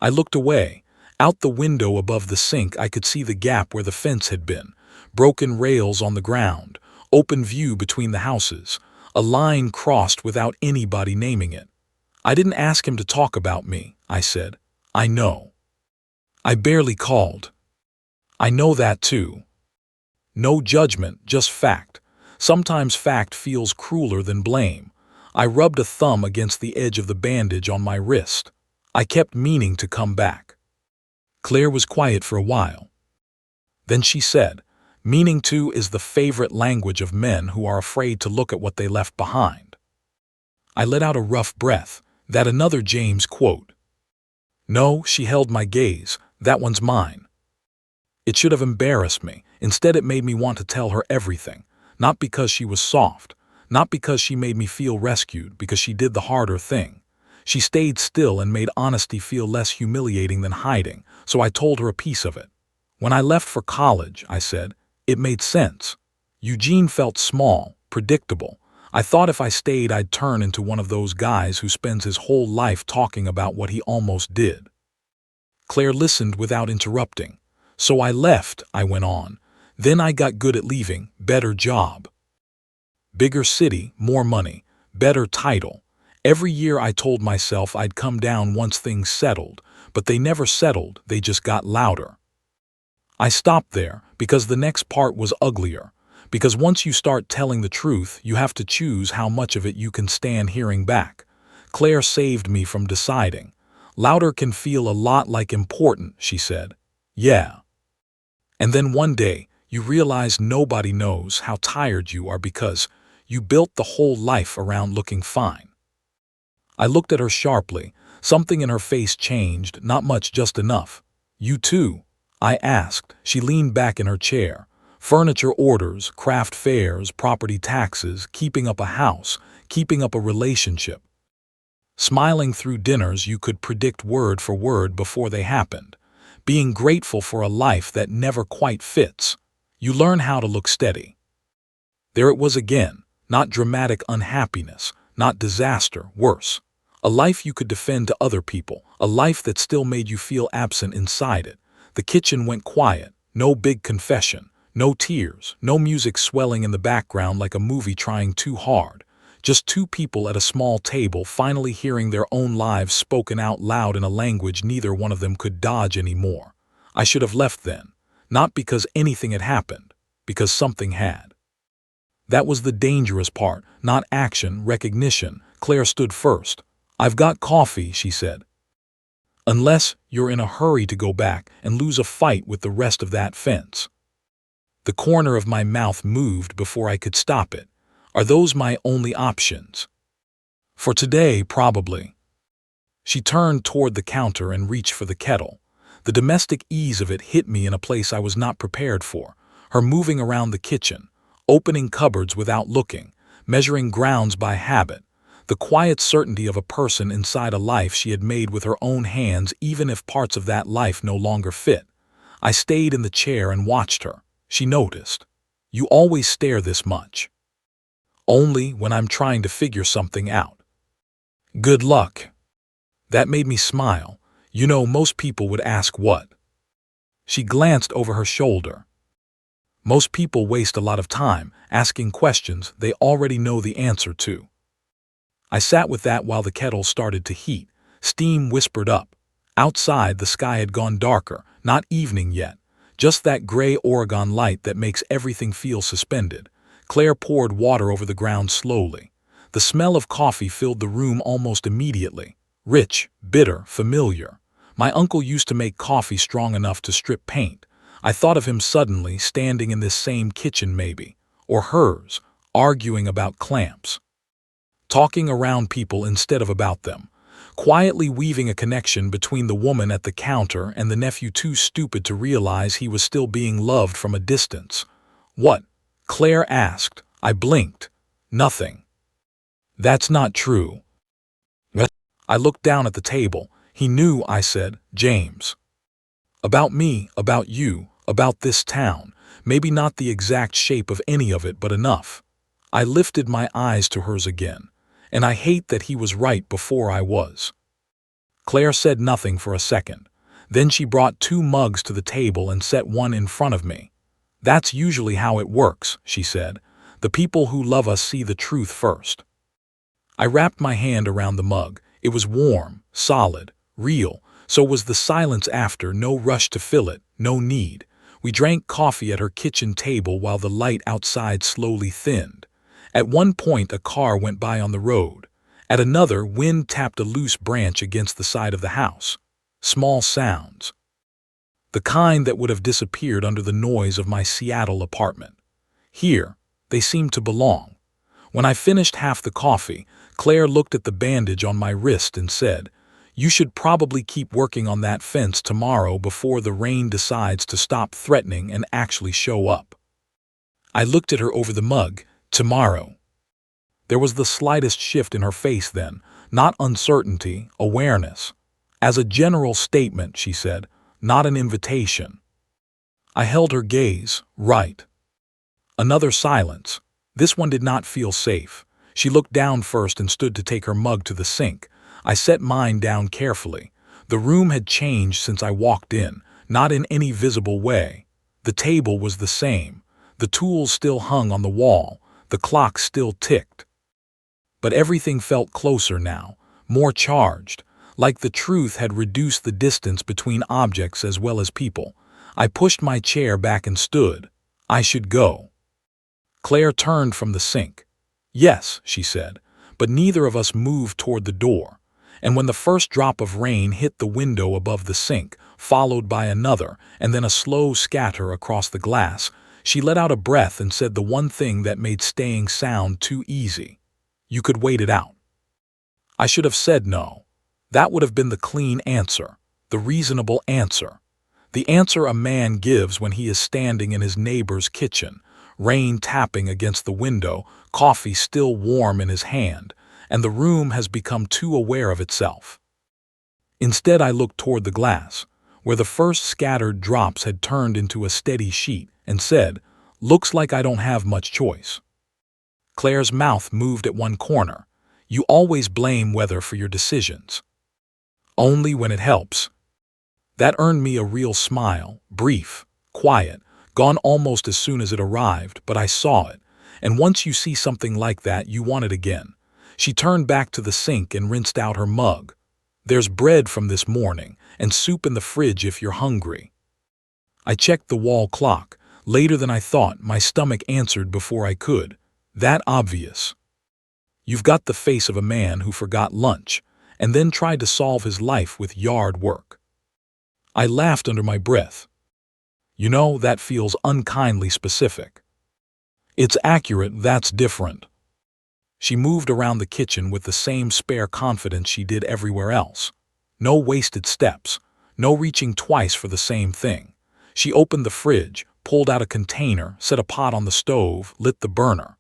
I looked away. Out the window above the sink I could see the gap where the fence had been, broken rails on the ground, open view between the houses, a line crossed without anybody naming it. I didn't ask him to talk about me, I said. I know. I barely called. I know that too. No judgment, just fact. Sometimes fact feels crueler than blame. I rubbed a thumb against the edge of the bandage on my wrist. I kept meaning to come back. Claire was quiet for a while. Then she said, meaning to is the favorite language of men who are afraid to look at what they left behind. I let out a rough breath. That another James quote? No, she held my gaze. That one's mine. It should have embarrassed me. Instead, it made me want to tell her everything. Not because she was soft. Not because she made me feel rescued, because she did the harder thing. She stayed still and made honesty feel less humiliating than hiding, so I told her a piece of it. When I left for college, I said, it made sense. Eugene felt small, predictable. I thought if I stayed I'd turn into one of those guys who spends his whole life talking about what he almost did. Claire listened without interrupting. So I left, I went on. Then I got good at leaving, better job. Bigger city, more money, better title. Every year I told myself I'd come down once things settled, but they never settled, they just got louder. I stopped there because the next part was uglier. Because once you start telling the truth, you have to choose how much of it you can stand hearing back. Claire saved me from deciding. Louder can feel a lot like important, she said. Yeah. And then one day, you realize nobody knows how tired you are because you built the whole life around looking fine. I looked at her sharply. Something in her face changed, not much, just enough. You too? I asked. She leaned back in her chair. Furniture orders, craft fairs, property taxes, keeping up a house, keeping up a relationship. Smiling through dinners you could predict word for word before they happened. Being grateful for a life that never quite fits. You learn how to look steady. There it was again, not dramatic unhappiness, not disaster, worse. A life you could defend to other people, a life that still made you feel absent inside it. The kitchen went quiet, no big confession. No tears, no music swelling in the background like a movie trying too hard. Just two people at a small table finally hearing their own lives spoken out loud in a language neither one of them could dodge anymore. I should have left then. Not because anything had happened, because something had. That was the dangerous part, not action, recognition. Claire stood first. I've got coffee, she said. Unless you're in a hurry to go back and lose a fight with the rest of that fence. The corner of my mouth moved before I could stop it. Are those my only options? For today, probably. She turned toward the counter and reached for the kettle. The domestic ease of it hit me in a place I was not prepared for. Her moving around the kitchen, opening cupboards without looking, measuring grounds by habit. The quiet certainty of a person inside a life she had made with her own hands even if parts of that life no longer fit. I stayed in the chair and watched her. She noticed. You always stare this much. Only when I'm trying to figure something out. Good luck. That made me smile. You know, most people would ask what. She glanced over her shoulder. Most people waste a lot of time asking questions they already know the answer to. I sat with that while the kettle started to heat. Steam whispered up. Outside, the sky had gone darker, not evening yet, just that gray Oregon light that makes everything feel suspended. Claire poured water over the ground slowly. The smell of coffee filled the room almost immediately. Rich, bitter, familiar. My uncle used to make coffee strong enough to strip paint. I thought of him suddenly, standing in this same kitchen maybe, or hers, arguing about clamps. Talking around people instead of about them. Quietly weaving a connection between the woman at the counter and the nephew too stupid to realize he was still being loved from a distance. What? Claire asked. I blinked. Nothing. That's not true. I looked down at the table. He knew, I said. James. About me, about you, about this town. Maybe not the exact shape of any of it, but enough. I lifted my eyes to hers again. And I hate that he was right before I was. Claire said nothing for a second. Then she brought 2 mugs to the table and set one in front of me. That's usually how it works, she said. The people who love us see the truth first. I wrapped my hand around the mug. It was warm, solid, real. So was the silence after, no rush to fill it, no need. We drank coffee at her kitchen table while the light outside slowly thinned. At one point, a car went by on the road. At another, wind tapped a loose branch against the side of the house. Small sounds. The kind that would have disappeared under the noise of my Seattle apartment. Here, they seemed to belong. When I finished half the coffee, Claire looked at the bandage on my wrist and said, "You should probably keep working on that fence tomorrow before the rain decides to stop threatening and actually show up." I looked at her over the mug. Tomorrow. There was the slightest shift in her face then, not uncertainty, awareness. As a general statement, she said, not an invitation. I held her gaze. Right. Another silence. This one did not feel safe. She looked down first and stood to take her mug to the sink. I set mine down carefully. The room had changed since I walked in, not in any visible way. The table was the same. The tools still hung on the wall. The clock still ticked. But everything felt closer now, more charged, like the truth had reduced the distance between objects as well as people. I pushed my chair back and stood. I should go. Claire turned from the sink. Yes, she said, but neither of us moved toward the door. And when the first drop of rain hit the window above the sink, followed by another, and then a slow scatter across the glass, she let out a breath and said the one thing that made staying sound too easy. You could wait it out. I should have said no. That would have been the clean answer, the reasonable answer. The answer a man gives when he is standing in his neighbor's kitchen, rain tapping against the window, coffee still warm in his hand, and the room has become too aware of itself. Instead, I looked toward the glass, where the first scattered drops had turned into a steady sheet, and said, "Looks like I don't have much choice." Claire's mouth moved at one corner. You always blame weather for your decisions. Only when it helps. That earned me a real smile, brief, quiet, gone almost as soon as it arrived, but I saw it. And once you see something like that, you want it again. She turned back to the sink and rinsed out her mug. There's bread from this morning, and soup in the fridge if you're hungry. I checked the wall clock. Later than I thought, my stomach answered before I could. That obvious. You've got the face of a man who forgot lunch, and then tried to solve his life with yard work. I laughed under my breath. You know, that feels unkindly specific. It's accurate, that's different. She moved around the kitchen with the same spare confidence she did everywhere else. No wasted steps, no reaching twice for the same thing. She opened the fridge, pulled out a container, set a pot on the stove, lit the burner.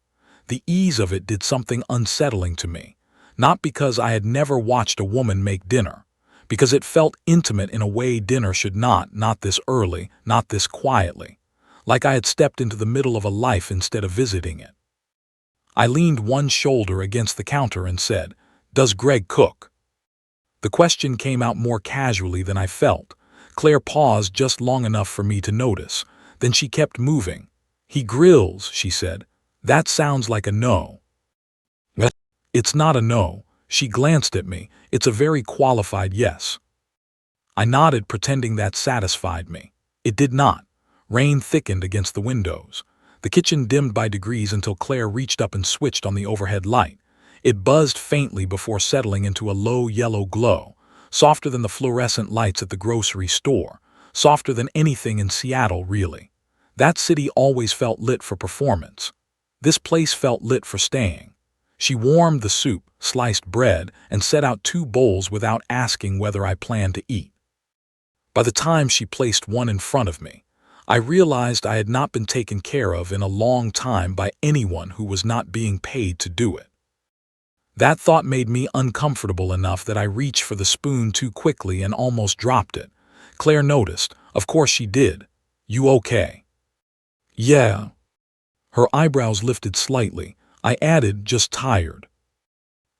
The ease of it did something unsettling to me, not because I had never watched a woman make dinner, because it felt intimate in a way dinner should not this early, not this quietly, like I had stepped into the middle of a life instead of visiting it. I leaned one shoulder against the counter and said, "Does Greg cook?" The question came out more casually than I felt, Claire paused just long enough for me to notice. Then she kept moving. He grills, she said. That sounds like a no. It's not a no. She glanced at me. It's a very qualified yes. I nodded, pretending that satisfied me. It did not. Rain thickened against the windows. The kitchen dimmed by degrees until Claire reached up and switched on the overhead light. It buzzed faintly before settling into a low yellow glow, softer than the fluorescent lights at the grocery store, softer than anything in Seattle, really. That city always felt lit for performance. This place felt lit for staying. She warmed the soup, sliced bread, and set out 2 bowls without asking whether I planned to eat. By the time she placed one in front of me, I realized I had not been taken care of in a long time by anyone who was not being paid to do it. That thought made me uncomfortable enough that I reached for the spoon too quickly and almost dropped it. Claire noticed. Of course she did. You okay? Yeah. Her eyebrows lifted slightly. I added, just tired.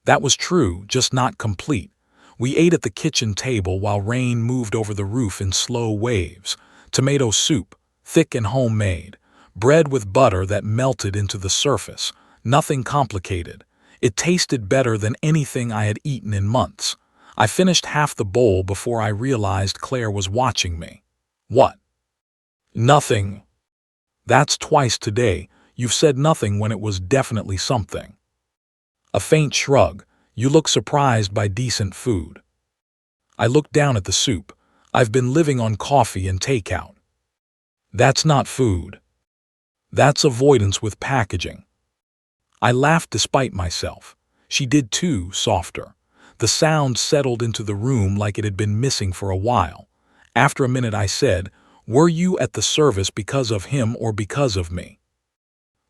That was true, just not complete. We ate at the kitchen table while rain moved over the roof in slow waves. Tomato soup, thick and homemade. Bread with butter that melted into the surface. Nothing complicated. It tasted better than anything I had eaten in months. I finished half the bowl before I realized Claire was watching me. What? Nothing. That's twice today. You've said nothing when it was definitely something. A faint shrug. You look surprised by decent food. I looked down at the soup. I've been living on coffee and takeout. That's not food. That's avoidance with packaging. I laughed despite myself. She did too, softer. The sound settled into the room like it had been missing for a while. After a minute I said, "Were you at the service because of him or because of me?"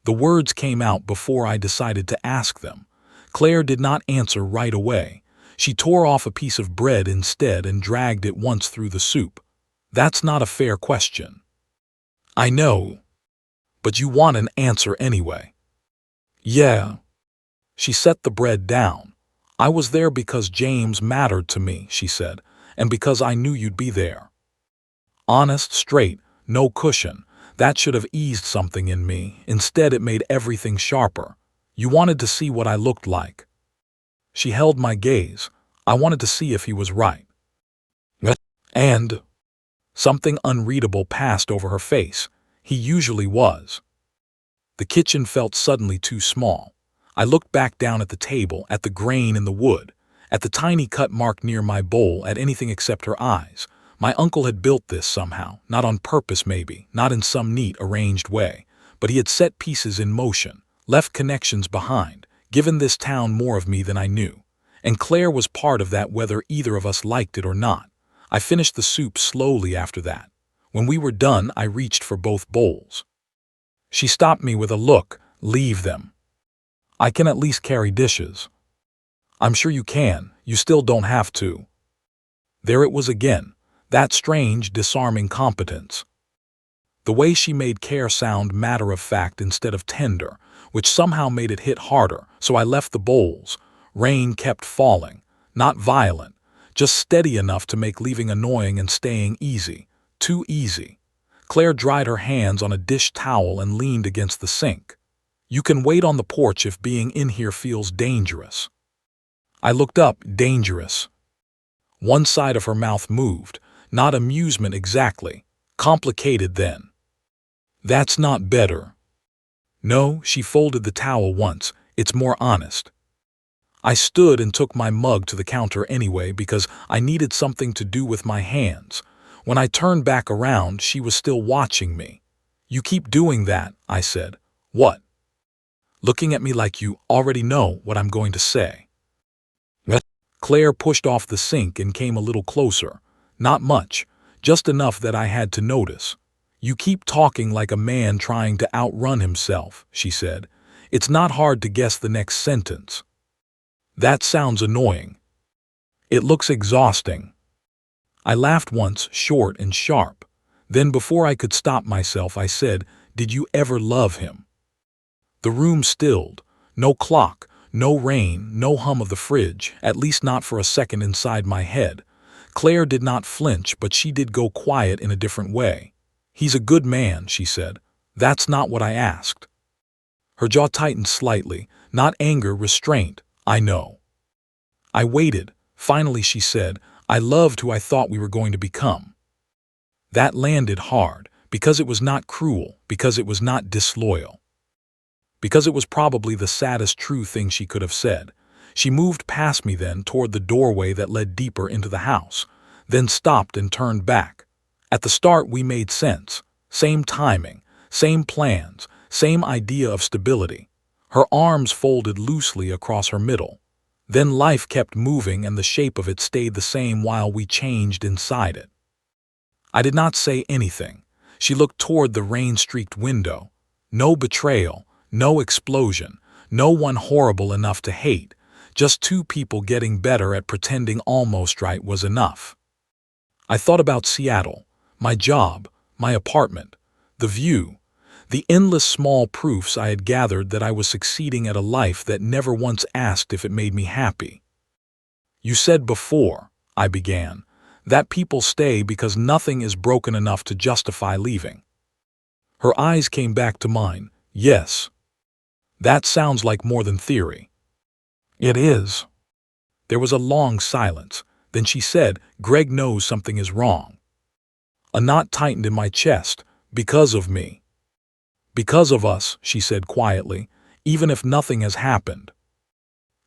The words came out before I decided to ask them. Claire did not answer right away. She tore off a piece of bread instead and dragged it once through the soup. That's not a fair question. I know. But you want an answer anyway. Yeah. She set the bread down. I was there because James mattered to me, she said, and because I knew you'd be there. Honest, straight, no cushion. That should have eased something in me. Instead, it made everything sharper. You wanted to see what I looked like. She held my gaze. I wanted to see if he was right. And something unreadable passed over her face. He usually was. The kitchen felt suddenly too small. I looked back down at the table, at the grain in the wood, at the tiny cut mark near my bowl, at anything except her eyes. My uncle had built this somehow, not on purpose maybe, not in some neat, arranged way, but he had set pieces in motion, left connections behind, given this town more of me than I knew. And Claire was part of that whether either of us liked it or not. I finished the soup slowly after that. When we were done, I reached for both bowls. She stopped me with a look. Leave them. I can at least carry dishes. I'm sure you can. You still don't have to. There it was again. That strange, disarming competence. The way she made care sound matter-of-fact instead of tender, which somehow made it hit harder, so I left the bowls. Rain kept falling. Not violent, just steady enough to make leaving annoying and staying easy. Too easy. Claire dried her hands on a dish towel and leaned against the sink. You can wait on the porch if being in here feels dangerous. I looked up. Dangerous. One side of her mouth moved. Not amusement exactly. Complicated then. That's not better. No, she folded the towel once. It's more honest. I stood and took my mug to the counter anyway because I needed something to do with my hands. When I turned back around, she was still watching me. You keep doing that, I said. What? Looking at me like you already know what I'm going to say. Claire pushed off the sink and came a little closer. Not much, just enough that I had to notice. You keep talking like a man trying to outrun himself, she said. It's not hard to guess the next sentence. That sounds annoying. It looks exhausting. I laughed once, short and sharp. Then before I could stop myself, I said, Did you ever love him? The room stilled. No clock, no rain, no hum of the fridge, at least not for a second inside my head. Claire did not flinch, but she did go quiet in a different way. "He's a good man," she said. "That's not what I asked." Her jaw tightened slightly, not anger, restraint. "I know." I waited. Finally she said, "I loved who I thought we were going to become." That landed hard, because it was not cruel, because it was not disloyal. Because it was probably the saddest true thing she could have said. She moved past me then toward the doorway that led deeper into the house, then stopped and turned back. At the start we made sense. Same timing, same plans, same idea of stability. Her arms folded loosely across her middle. Then life kept moving and the shape of it stayed the same while we changed inside it. I did not say anything. She looked toward the rain-streaked window. No betrayal, no explosion, no one horrible enough to hate. Just two people getting better at pretending almost right was enough. I thought about Seattle, my job, my apartment, the view, the endless small proofs I had gathered that I was succeeding at a life that never once asked if it made me happy. "You said before," I began, "that people stay because nothing is broken enough to justify leaving." Her eyes came back to mine. "Yes. That sounds like more than theory." "It is." There was a long silence. Then she said, "Greg knows something is wrong." A knot tightened in my chest. "Because of me." "Because of us," she said quietly, "even if nothing has happened."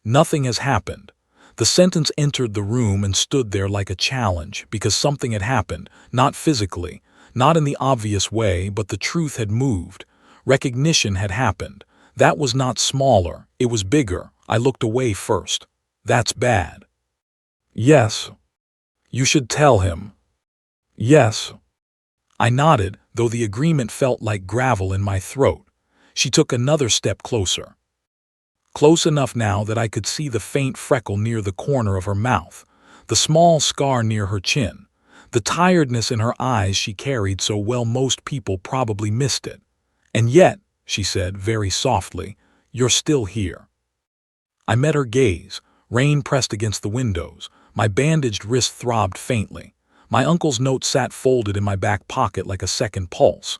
Nothing has happened. The sentence entered the room and stood there like a challenge, because something had happened, not physically, not in the obvious way, but the truth had moved. Recognition had happened. That was not smaller, it was bigger. I looked away first. "That's bad." "Yes." "You should tell him." "Yes." I nodded, though the agreement felt like gravel in my throat. She took another step closer. Close enough now that I could see the faint freckle near the corner of her mouth, the small scar near her chin, the tiredness in her eyes she carried so well most people probably missed it. "And yet," she said very softly, "you're still here." I met her gaze. Rain pressed against the windows. My bandaged wrist throbbed faintly. My uncle's note sat folded in my back pocket like a second pulse.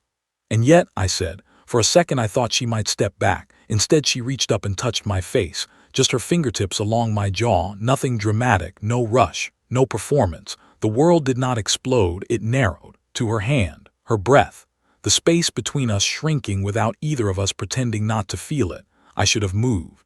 "And yet," I said, for a second I thought she might step back. Instead she reached up and touched my face, just her fingertips along my jaw, nothing dramatic, no rush, no performance. The world did not explode, it narrowed, to her hand, her breath, the space between us shrinking without either of us pretending not to feel it. I should have moved.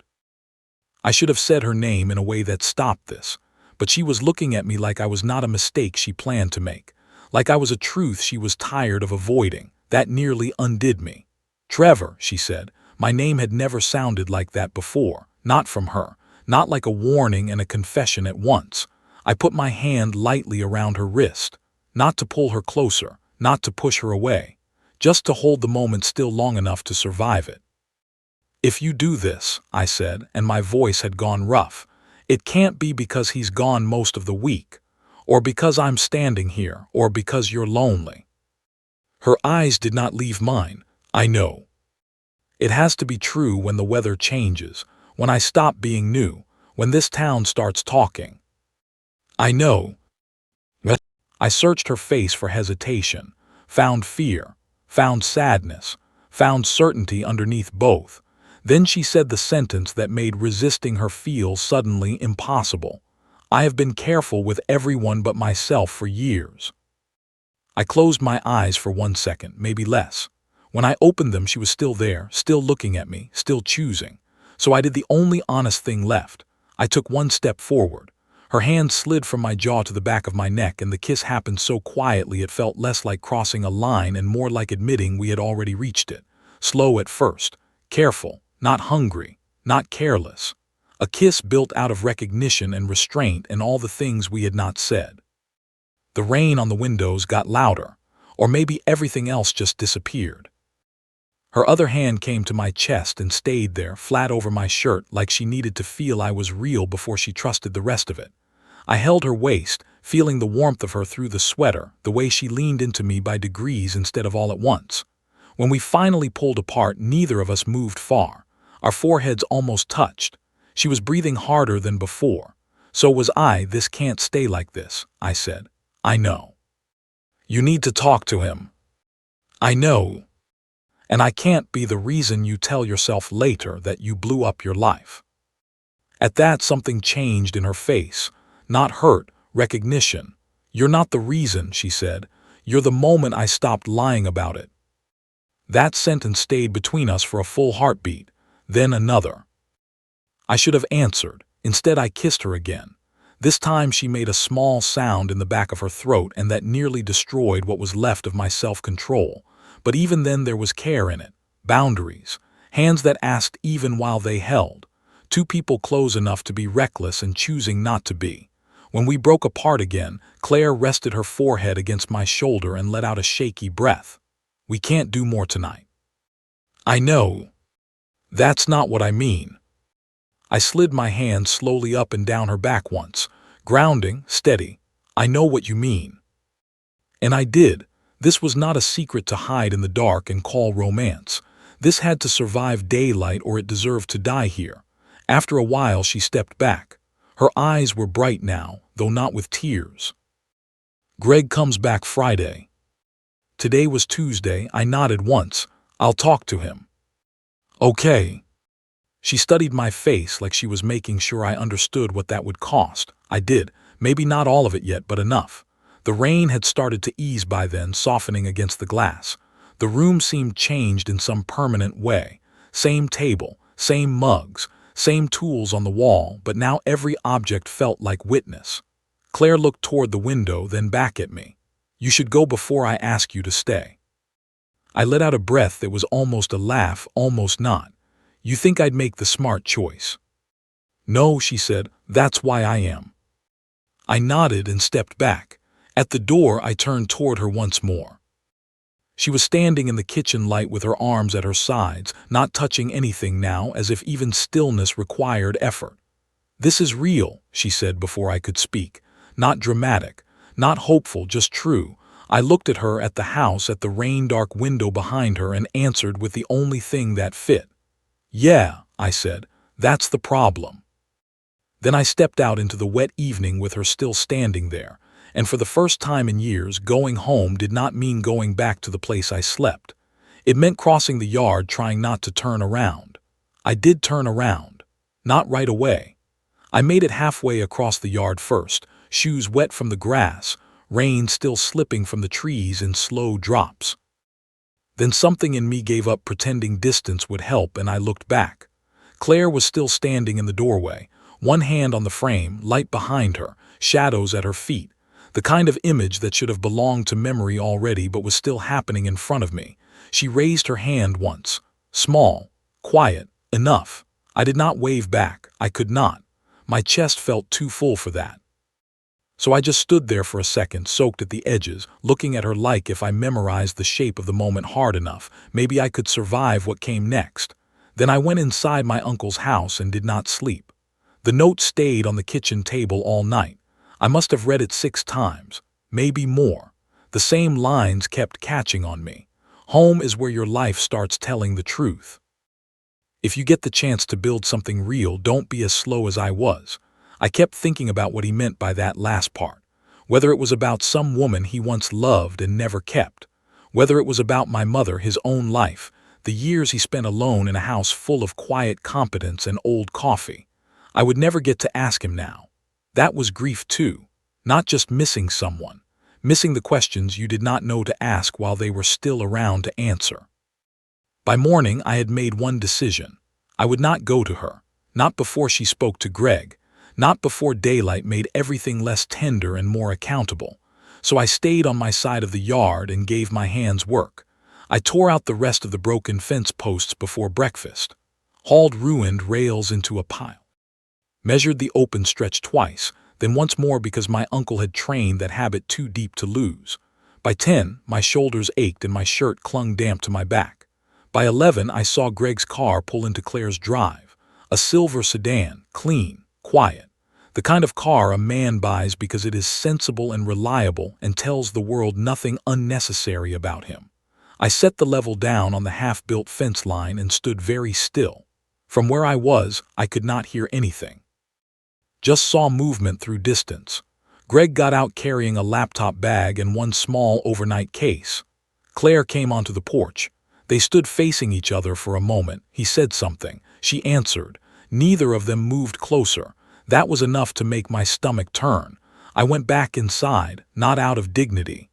I should have said her name in a way that stopped this. But she was looking at me like I was not a mistake she planned to make, like I was a truth she was tired of avoiding. That nearly undid me. "Trevor," she said. My name had never sounded like that before, not from her, not like a warning and a confession at once. I put my hand lightly around her wrist, not to pull her closer, not to push her away, just to hold the moment still long enough to survive it. "If you do this," I said, and my voice had gone rough, "it can't be because he's gone most of the week, or because I'm standing here, or because you're lonely." Her eyes did not leave mine. "I know. It has to be true when the weather changes, when I stop being new, when this town starts talking." "I know." I searched her face for hesitation, found fear, found sadness, found certainty underneath both. Then she said the sentence that made resisting her feel suddenly impossible. "I have been careful with everyone but myself for years." I closed my eyes for 1 second, maybe less. When I opened them, she was still there, still looking at me, still choosing. So I did the only honest thing left. I took 1 step forward. Her hand slid from my jaw to the back of my neck, and the kiss happened so quietly it felt less like crossing a line and more like admitting we had already reached it. Slow at first, careful, not hungry, not careless. A kiss built out of recognition and restraint and all the things we had not said. The rain on the windows got louder, or maybe everything else just disappeared. Her other hand came to my chest and stayed there, flat over my shirt, like she needed to feel I was real before she trusted the rest of it. I held her waist, feeling the warmth of her through the sweater, the way she leaned into me by degrees instead of all at once. When we finally pulled apart, neither of us moved far. Our foreheads almost touched. She was breathing harder than before. So was I. This can't stay like this, I said. I know. You need to talk to him. I know. And I can't be the reason you tell yourself later that you blew up your life. At that, something changed in her face. Not hurt, recognition. You're not the reason, she said. You're the moment I stopped lying about it. That sentence stayed between us for a full heartbeat, then another. I should have answered. Instead, I kissed her again. This time she made a small sound in the back of her throat, and that nearly destroyed what was left of my self-control. But even then there was care in it, boundaries, hands that asked even while they held. Two people close enough to be reckless and choosing not to be. When we broke apart again, Claire rested her forehead against my shoulder and let out a shaky breath. We can't do more tonight. I know. That's not what I mean. I slid my hand slowly up and down her back once, grounding, steady. I know what you mean. And I did. This was not a secret to hide in the dark and call romance. This had to survive daylight or it deserved to die here. After a while she stepped back. Her eyes were bright now, though not with tears. Greg comes back Friday. Today was Tuesday. I nodded once. I'll talk to him. Okay. She studied my face like she was making sure I understood what that would cost. I did. Maybe not all of it yet, but enough. The rain had started to ease by then, softening against the glass. The room seemed changed in some permanent way. Same table, same mugs, same tools on the wall, but now every object felt like witness. Claire looked toward the window, then back at me. You should go before I ask you to stay. I let out a breath that was almost a laugh, almost not. You think I'd make the smart choice? No, she said, that's why I am. I nodded and stepped back. At the door, I turned toward her once more. She was standing in the kitchen light with her arms at her sides, not touching anything now, as if even stillness required effort. This is real, she said before I could speak. Not dramatic, not hopeful, just true. I looked at her, at the house, at the rain-dark window behind her, and answered with the only thing that fit. Yeah, I said, that's the problem. Then I stepped out into the wet evening with her still standing there, and for the first time in years, going home did not mean going back to the place I slept. It meant crossing the yard, trying not to turn around. I did turn around. Not right away. I made it halfway across the yard first, shoes wet from the grass, rain still slipping from the trees in slow drops. Then something in me gave up pretending distance would help, and I looked back. Claire was still standing in the doorway, one hand on the frame, light behind her, shadows at her feet, the kind of image that should have belonged to memory already but was still happening in front of me. She raised her hand once, small, quiet, enough. I did not wave back. I could not. My chest felt too full for that. So I just stood there for a second, soaked at the edges, looking at her like if I memorized the shape of the moment hard enough, maybe I could survive what came next. Then I went inside my uncle's house and did not sleep. The note stayed on the kitchen table all night. I must have read it 6 times, maybe more. The same lines kept catching on me. Home is where your life starts telling the truth. If you get the chance to build something real, don't be as slow as I was. I kept thinking about what he meant by that last part. Whether it was about some woman he once loved and never kept. Whether it was about my mother, his own life, the years he spent alone in a house full of quiet competence and old coffee. I would never get to ask him now. That was grief too. Not just missing someone. Missing the questions you did not know to ask while they were still around to answer. By morning, I had made one decision. I would not go to her. Not before she spoke to Greg. Not before daylight made everything less tender and more accountable. So I stayed on my side of the yard and gave my hands work. I tore out the rest of the broken fence posts before breakfast. Hauled ruined rails into a pile. Measured the open stretch twice, then once more because my uncle had trained that habit too deep to lose. By 10, my shoulders ached and my shirt clung damp to my back. By 11, I saw Greg's car pull into Claire's drive. A silver sedan, clean, quiet. The kind of car a man buys because it is sensible and reliable and tells the world nothing unnecessary about him. I set the level down on the half-built fence line and stood very still. From where I was, I could not hear anything. Just saw movement through distance. Greg got out carrying a laptop bag and one small overnight case. Claire came onto the porch. They stood facing each other for a moment. He said something. She answered. Neither of them moved closer. That was enough to make my stomach turn. I went back inside, not out of dignity,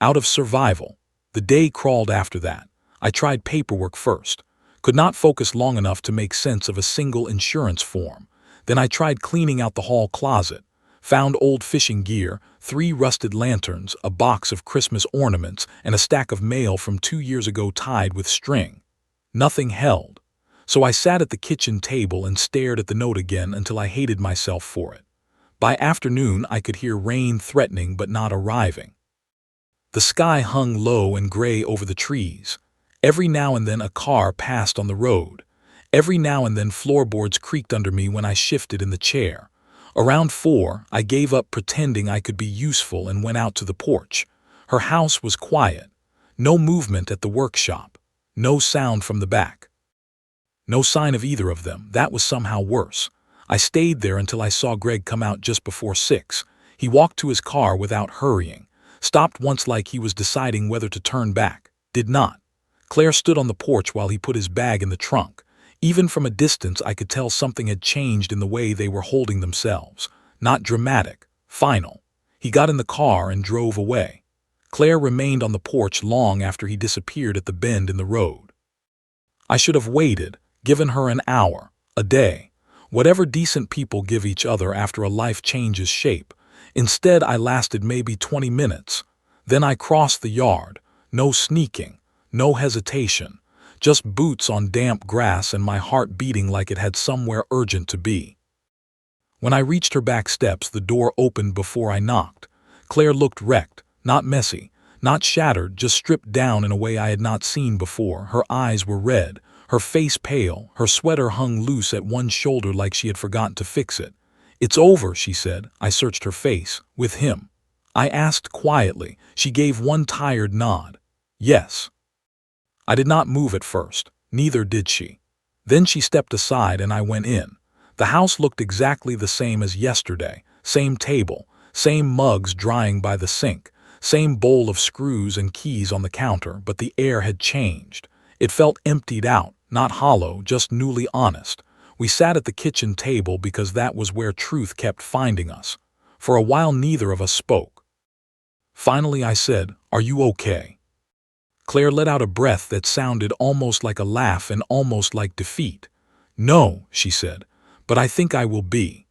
out of survival. The day crawled after that. I tried paperwork first. Could not focus long enough to make sense of a single insurance form. Then I tried cleaning out the hall closet. Found old fishing gear, 3 rusted lanterns, a box of Christmas ornaments, and a stack of mail from 2 years ago tied with string. Nothing held. So I sat at the kitchen table and stared at the note again until I hated myself for it. By afternoon, I could hear rain threatening but not arriving. The sky hung low and gray over the trees. Every now and then a car passed on the road. Every now and then floorboards creaked under me when I shifted in the chair. Around 4, I gave up pretending I could be useful and went out to the porch. Her house was quiet. No movement at the workshop. No sound from the back. No sign of either of them. That was somehow worse. I stayed there until I saw Greg come out just before 6. He walked to his car without hurrying. Stopped once like he was deciding whether to turn back. Did not. Claire stood on the porch while he put his bag in the trunk. Even from a distance, I could tell something had changed in the way they were holding themselves. Not dramatic. Final. He got in the car and drove away. Claire remained on the porch long after he disappeared at the bend in the road. I should have waited, given her an hour, a day, whatever decent people give each other after a life changes shape. Instead, I lasted maybe 20 minutes. Then I crossed the yard. No sneaking, no hesitation. Just boots on damp grass and my heart beating like it had somewhere urgent to be. When I reached her back steps, the door opened before I knocked. Claire looked wrecked, not messy, not shattered, just stripped down in a way I had not seen before. Her eyes were red, her face pale, her sweater hung loose at one shoulder like she had forgotten to fix it. "It's over," she said. I searched her face. "With him?" I asked quietly. She gave one tired nod. "Yes." I did not move at first. Neither did she. Then she stepped aside and I went in. The house looked exactly the same as yesterday. Same table, same mugs drying by the sink, same bowl of screws and keys on the counter, but the air had changed. It felt emptied out, not hollow, just newly honest. We sat at the kitchen table because that was where truth kept finding us. For a while neither of us spoke. Finally I said, "Are you okay?" Claire let out a breath that sounded almost like a laugh and almost like defeat. "No," she said, "but I think I will be."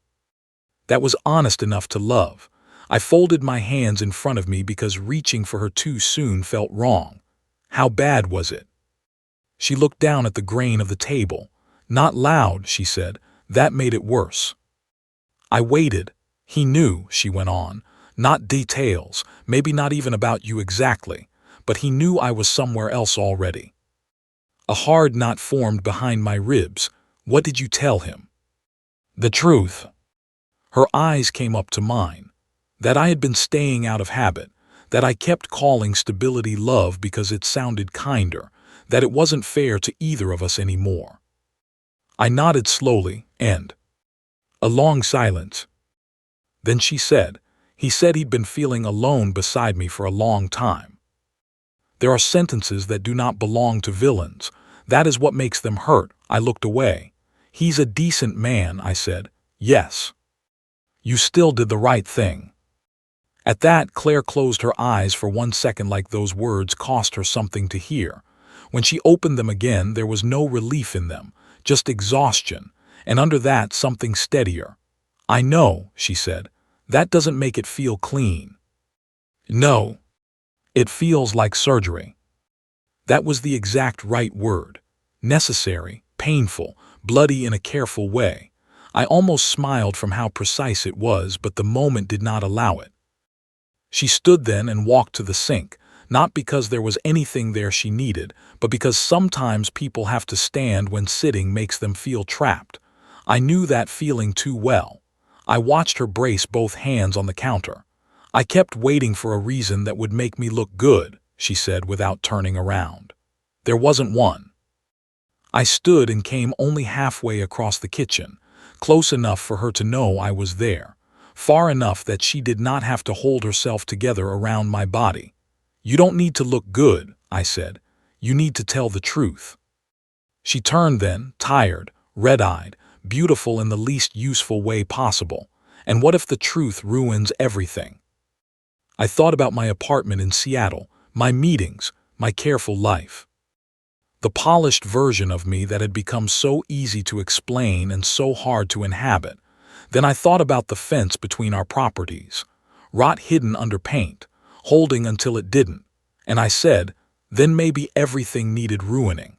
That was honest enough to love. I folded my hands in front of me because reaching for her too soon felt wrong. How bad was it? She looked down at the grain of the table. "Not loud," she said. "That made it worse." I waited. "He knew," she went on. "Not details, maybe not even about you exactly, but he knew I was somewhere else already." A hard knot formed behind my ribs. "What did you tell him?" "The truth." Her eyes came up to mine. That I had been staying out of habit, that I kept calling stability love because it sounded kinder, that it wasn't fair to either of us anymore. I nodded slowly, and a long silence. Then she said, "He said he'd been feeling alone beside me for a long time." There are sentences that do not belong to villains. That is what makes them hurt. I looked away. "He's a decent man," I said. "Yes." "You still did the right thing." At that, Claire closed her eyes for 1 second like those words cost her something to hear. When she opened them again, there was no relief in them, just exhaustion, and under that something steadier. "I know," she said. "That doesn't make it feel clean." "No. It feels like surgery." That was the exact right word. Necessary, painful, bloody in a careful way. I almost smiled from how precise it was, but the moment did not allow it. She stood then and walked to the sink, not because there was anything there she needed, but because sometimes people have to stand when sitting makes them feel trapped. I knew that feeling too well. I watched her brace both hands on the counter. "I kept waiting for a reason that would make me look good," she said without turning around. There wasn't one. I stood and came only halfway across the kitchen. close enough for her to know I was there, far enough that she did not have to hold herself together around my body. "You don't need to look good," I said. "You need to tell the truth." She turned then, tired, red-eyed, beautiful in the least useful way possible. And what if the truth ruins everything? I thought about my apartment in Seattle, my meetings, my careful life. The polished version of me that had become so easy to explain and so hard to inhabit. Then I thought about the fence between our properties, rot hidden under paint, holding until it didn't. And I said, then maybe everything needed ruining.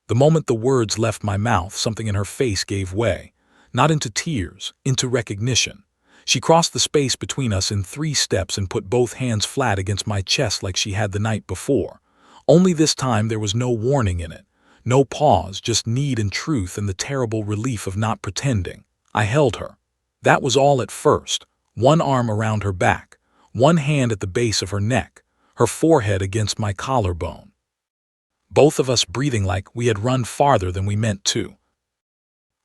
The moment the words left my mouth, something in her face gave way, not into tears, into recognition. She crossed the space between us in 3 steps and put both hands flat against my chest like she had the night before. Only this time there was no warning in it, no pause, just need and truth and the terrible relief of not pretending. I held her. That was all at first, one arm around her back, one hand at the base of her neck, her forehead against my collarbone. Both of us breathing like we had run farther than we meant to.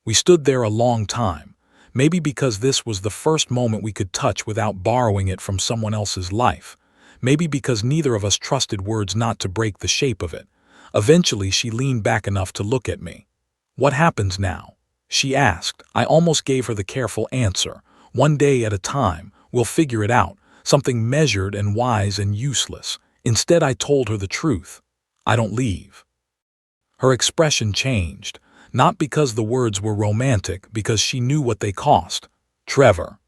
We stood there a long time, maybe because this was the first moment we could touch without borrowing it from someone else's life, maybe because neither of us trusted words not to break the shape of it. Eventually she leaned back enough to look at me. "What happens now?" she asked. I almost gave her the careful answer. "One day at a time, we'll figure it out, something measured and wise and useless." Instead I told her the truth. "I don't leave." Her expression changed, not because the words were romantic, because she knew what they cost. "Trevor."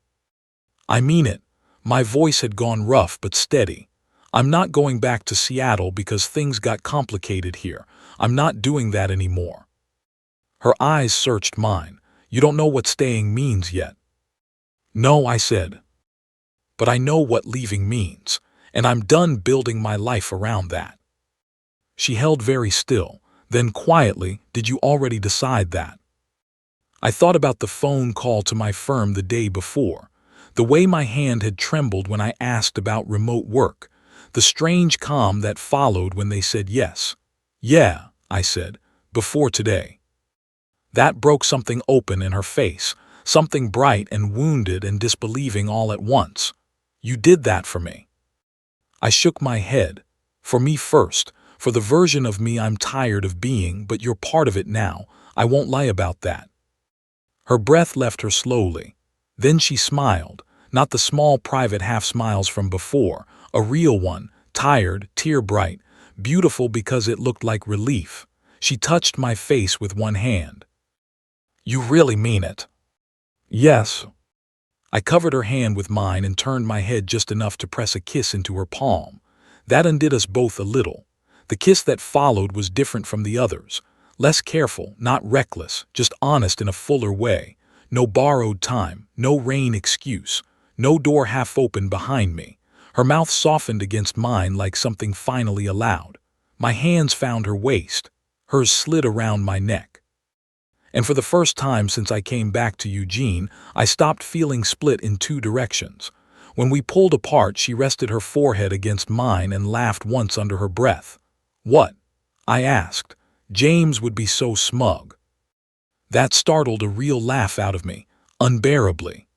"I mean it." My voice had gone rough but steady. "I'm not going back to Seattle because things got complicated here. I'm not doing that anymore." Her eyes searched mine. "You don't know what staying means yet." "No," I said. "But I know what leaving means, and I'm done building my life around that." She held very still, then quietly, "Did you already decide that?" I thought about the phone call to my firm the day before, the way my hand had trembled when I asked about remote work, the strange calm that followed when they said yes. "Yeah," I said, "before today." That broke something open in her face, something bright and wounded and disbelieving all at once. "You did that for me." I shook my head. "For me first, for the version of me I'm tired of being, but you're part of it now. I won't lie about that." Her breath left her slowly. Then she smiled, not the small private half-smiles from before, a real one, tired, tear-bright, beautiful because it looked like relief. She touched my face with one hand. "You really mean it?" "Yes." I covered her hand with mine and turned my head just enough to press a kiss into her palm. That undid us both a little. The kiss that followed was different from the others. Less careful, not reckless, just honest in a fuller way. No borrowed time, no rain excuse, no door half open behind me. Her mouth softened against mine like something finally allowed. My hands found her waist. Hers slid around my neck. And for the first time since I came back to Eugene, I stopped feeling split in 2 directions. When we pulled apart, she rested her forehead against mine and laughed once under her breath. "What?" I asked. James would be so smug. That startled a real laugh out of me, unbearably.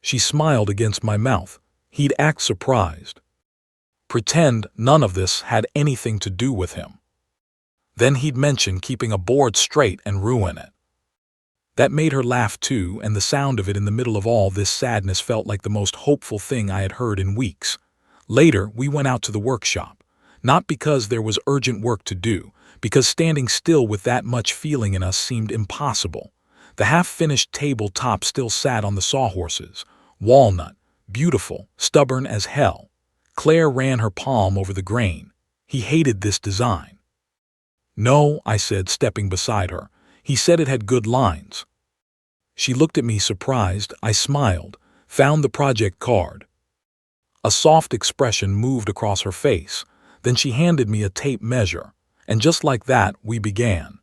She smiled against my mouth. He'd act surprised. Pretend none of this had anything to do with him. Then he'd mention keeping a board straight and ruin it. That made her laugh too, and the sound of it in the middle of all this sadness felt like the most hopeful thing I had heard in weeks. Later, we went out to the workshop. Not because there was urgent work to do, because standing still with that much feeling in us seemed impossible. The half-finished tabletop still sat on the sawhorses. Walnut, beautiful, stubborn as hell. Claire ran her palm over the grain. He hated this design. "No," I said, stepping beside her. "He said it had good lines." She looked at me surprised. I smiled, found the project card. A soft expression moved across her face. Then she handed me a tape measure. And just like that, we began.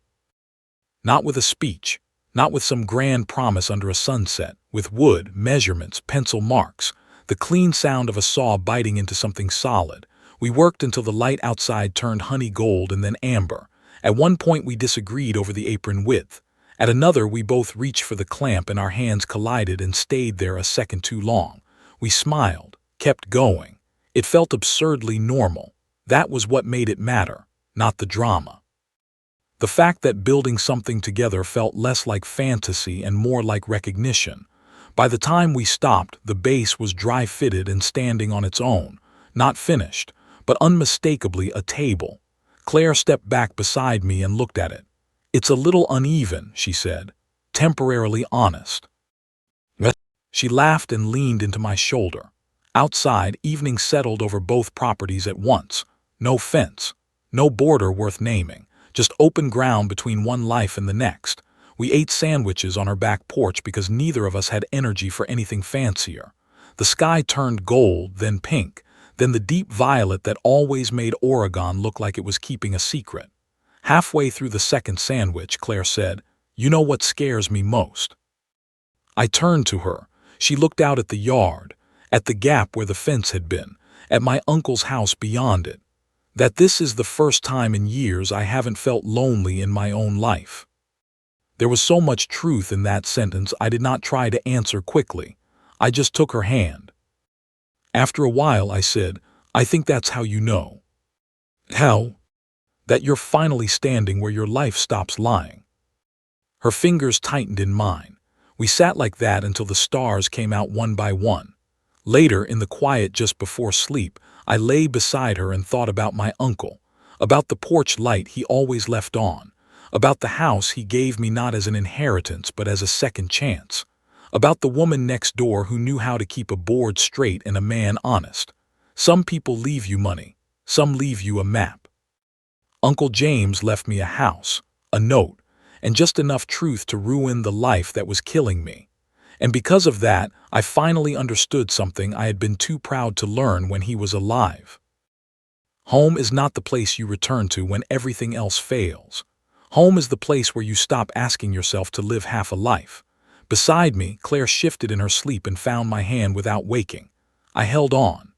Not with a speech, not with some grand promise under a sunset, with wood, measurements, pencil marks, the clean sound of a saw biting into something solid. We worked until the light outside turned honey gold and then amber. At one point we disagreed over the apron width. At another, we both reached for the clamp and our hands collided and stayed there a second too long. We smiled, kept going. It felt absurdly normal. That was what made it matter, not the drama. The fact that building something together felt less like fantasy and more like recognition. By the time we stopped, the base was dry-fitted and standing on its own, not finished, but unmistakably a table. Claire stepped back beside me and looked at it. "It's a little uneven," she said, temporarily honest. She laughed and leaned into my shoulder. Outside, evening settled over both properties at once. No fence, no border worth naming, just open ground between one life and the next. We ate sandwiches on our back porch because neither of us had energy for anything fancier. The sky turned gold, then pink, then the deep violet that always made Oregon look like it was keeping a secret. Halfway through the second sandwich, Claire said, "You know what scares me most?" I turned to her. She looked out at the yard, at the gap where the fence had been, at my uncle's house beyond it. "That this is the first time in years I haven't felt lonely in my own life." There was so much truth in that sentence I did not try to answer quickly. I just took her hand. After a while I said, "I think that's how you know." "How?" "That you're finally standing where your life stops lying." Her fingers tightened in mine. We sat like that until the stars came out one by one. Later, in the quiet just before sleep, I lay beside her and thought about my uncle, about the porch light he always left on, about the house he gave me not as an inheritance but as a second chance, about the woman next door who knew how to keep a board straight and a man honest. Some people leave you money, some leave you a map. Uncle James left me a house, a note, and just enough truth to ruin the life that was killing me. And because of that, I finally understood something I had been too proud to learn when he was alive. Home is not the place you return to when everything else fails. Home is the place where you stop asking yourself to live half a life. Beside me, Claire shifted in her sleep and found my hand without waking. I held on.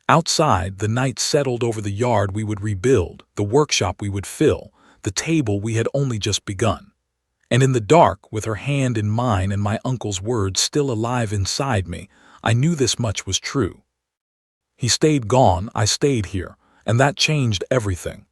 Outside, the night settled over the yard we would rebuild, the workshop we would fill, the table we had only just begun. And in the dark, with her hand in mine and my uncle's words still alive inside me, I knew this much was true. He stayed gone, I stayed here, and that changed everything.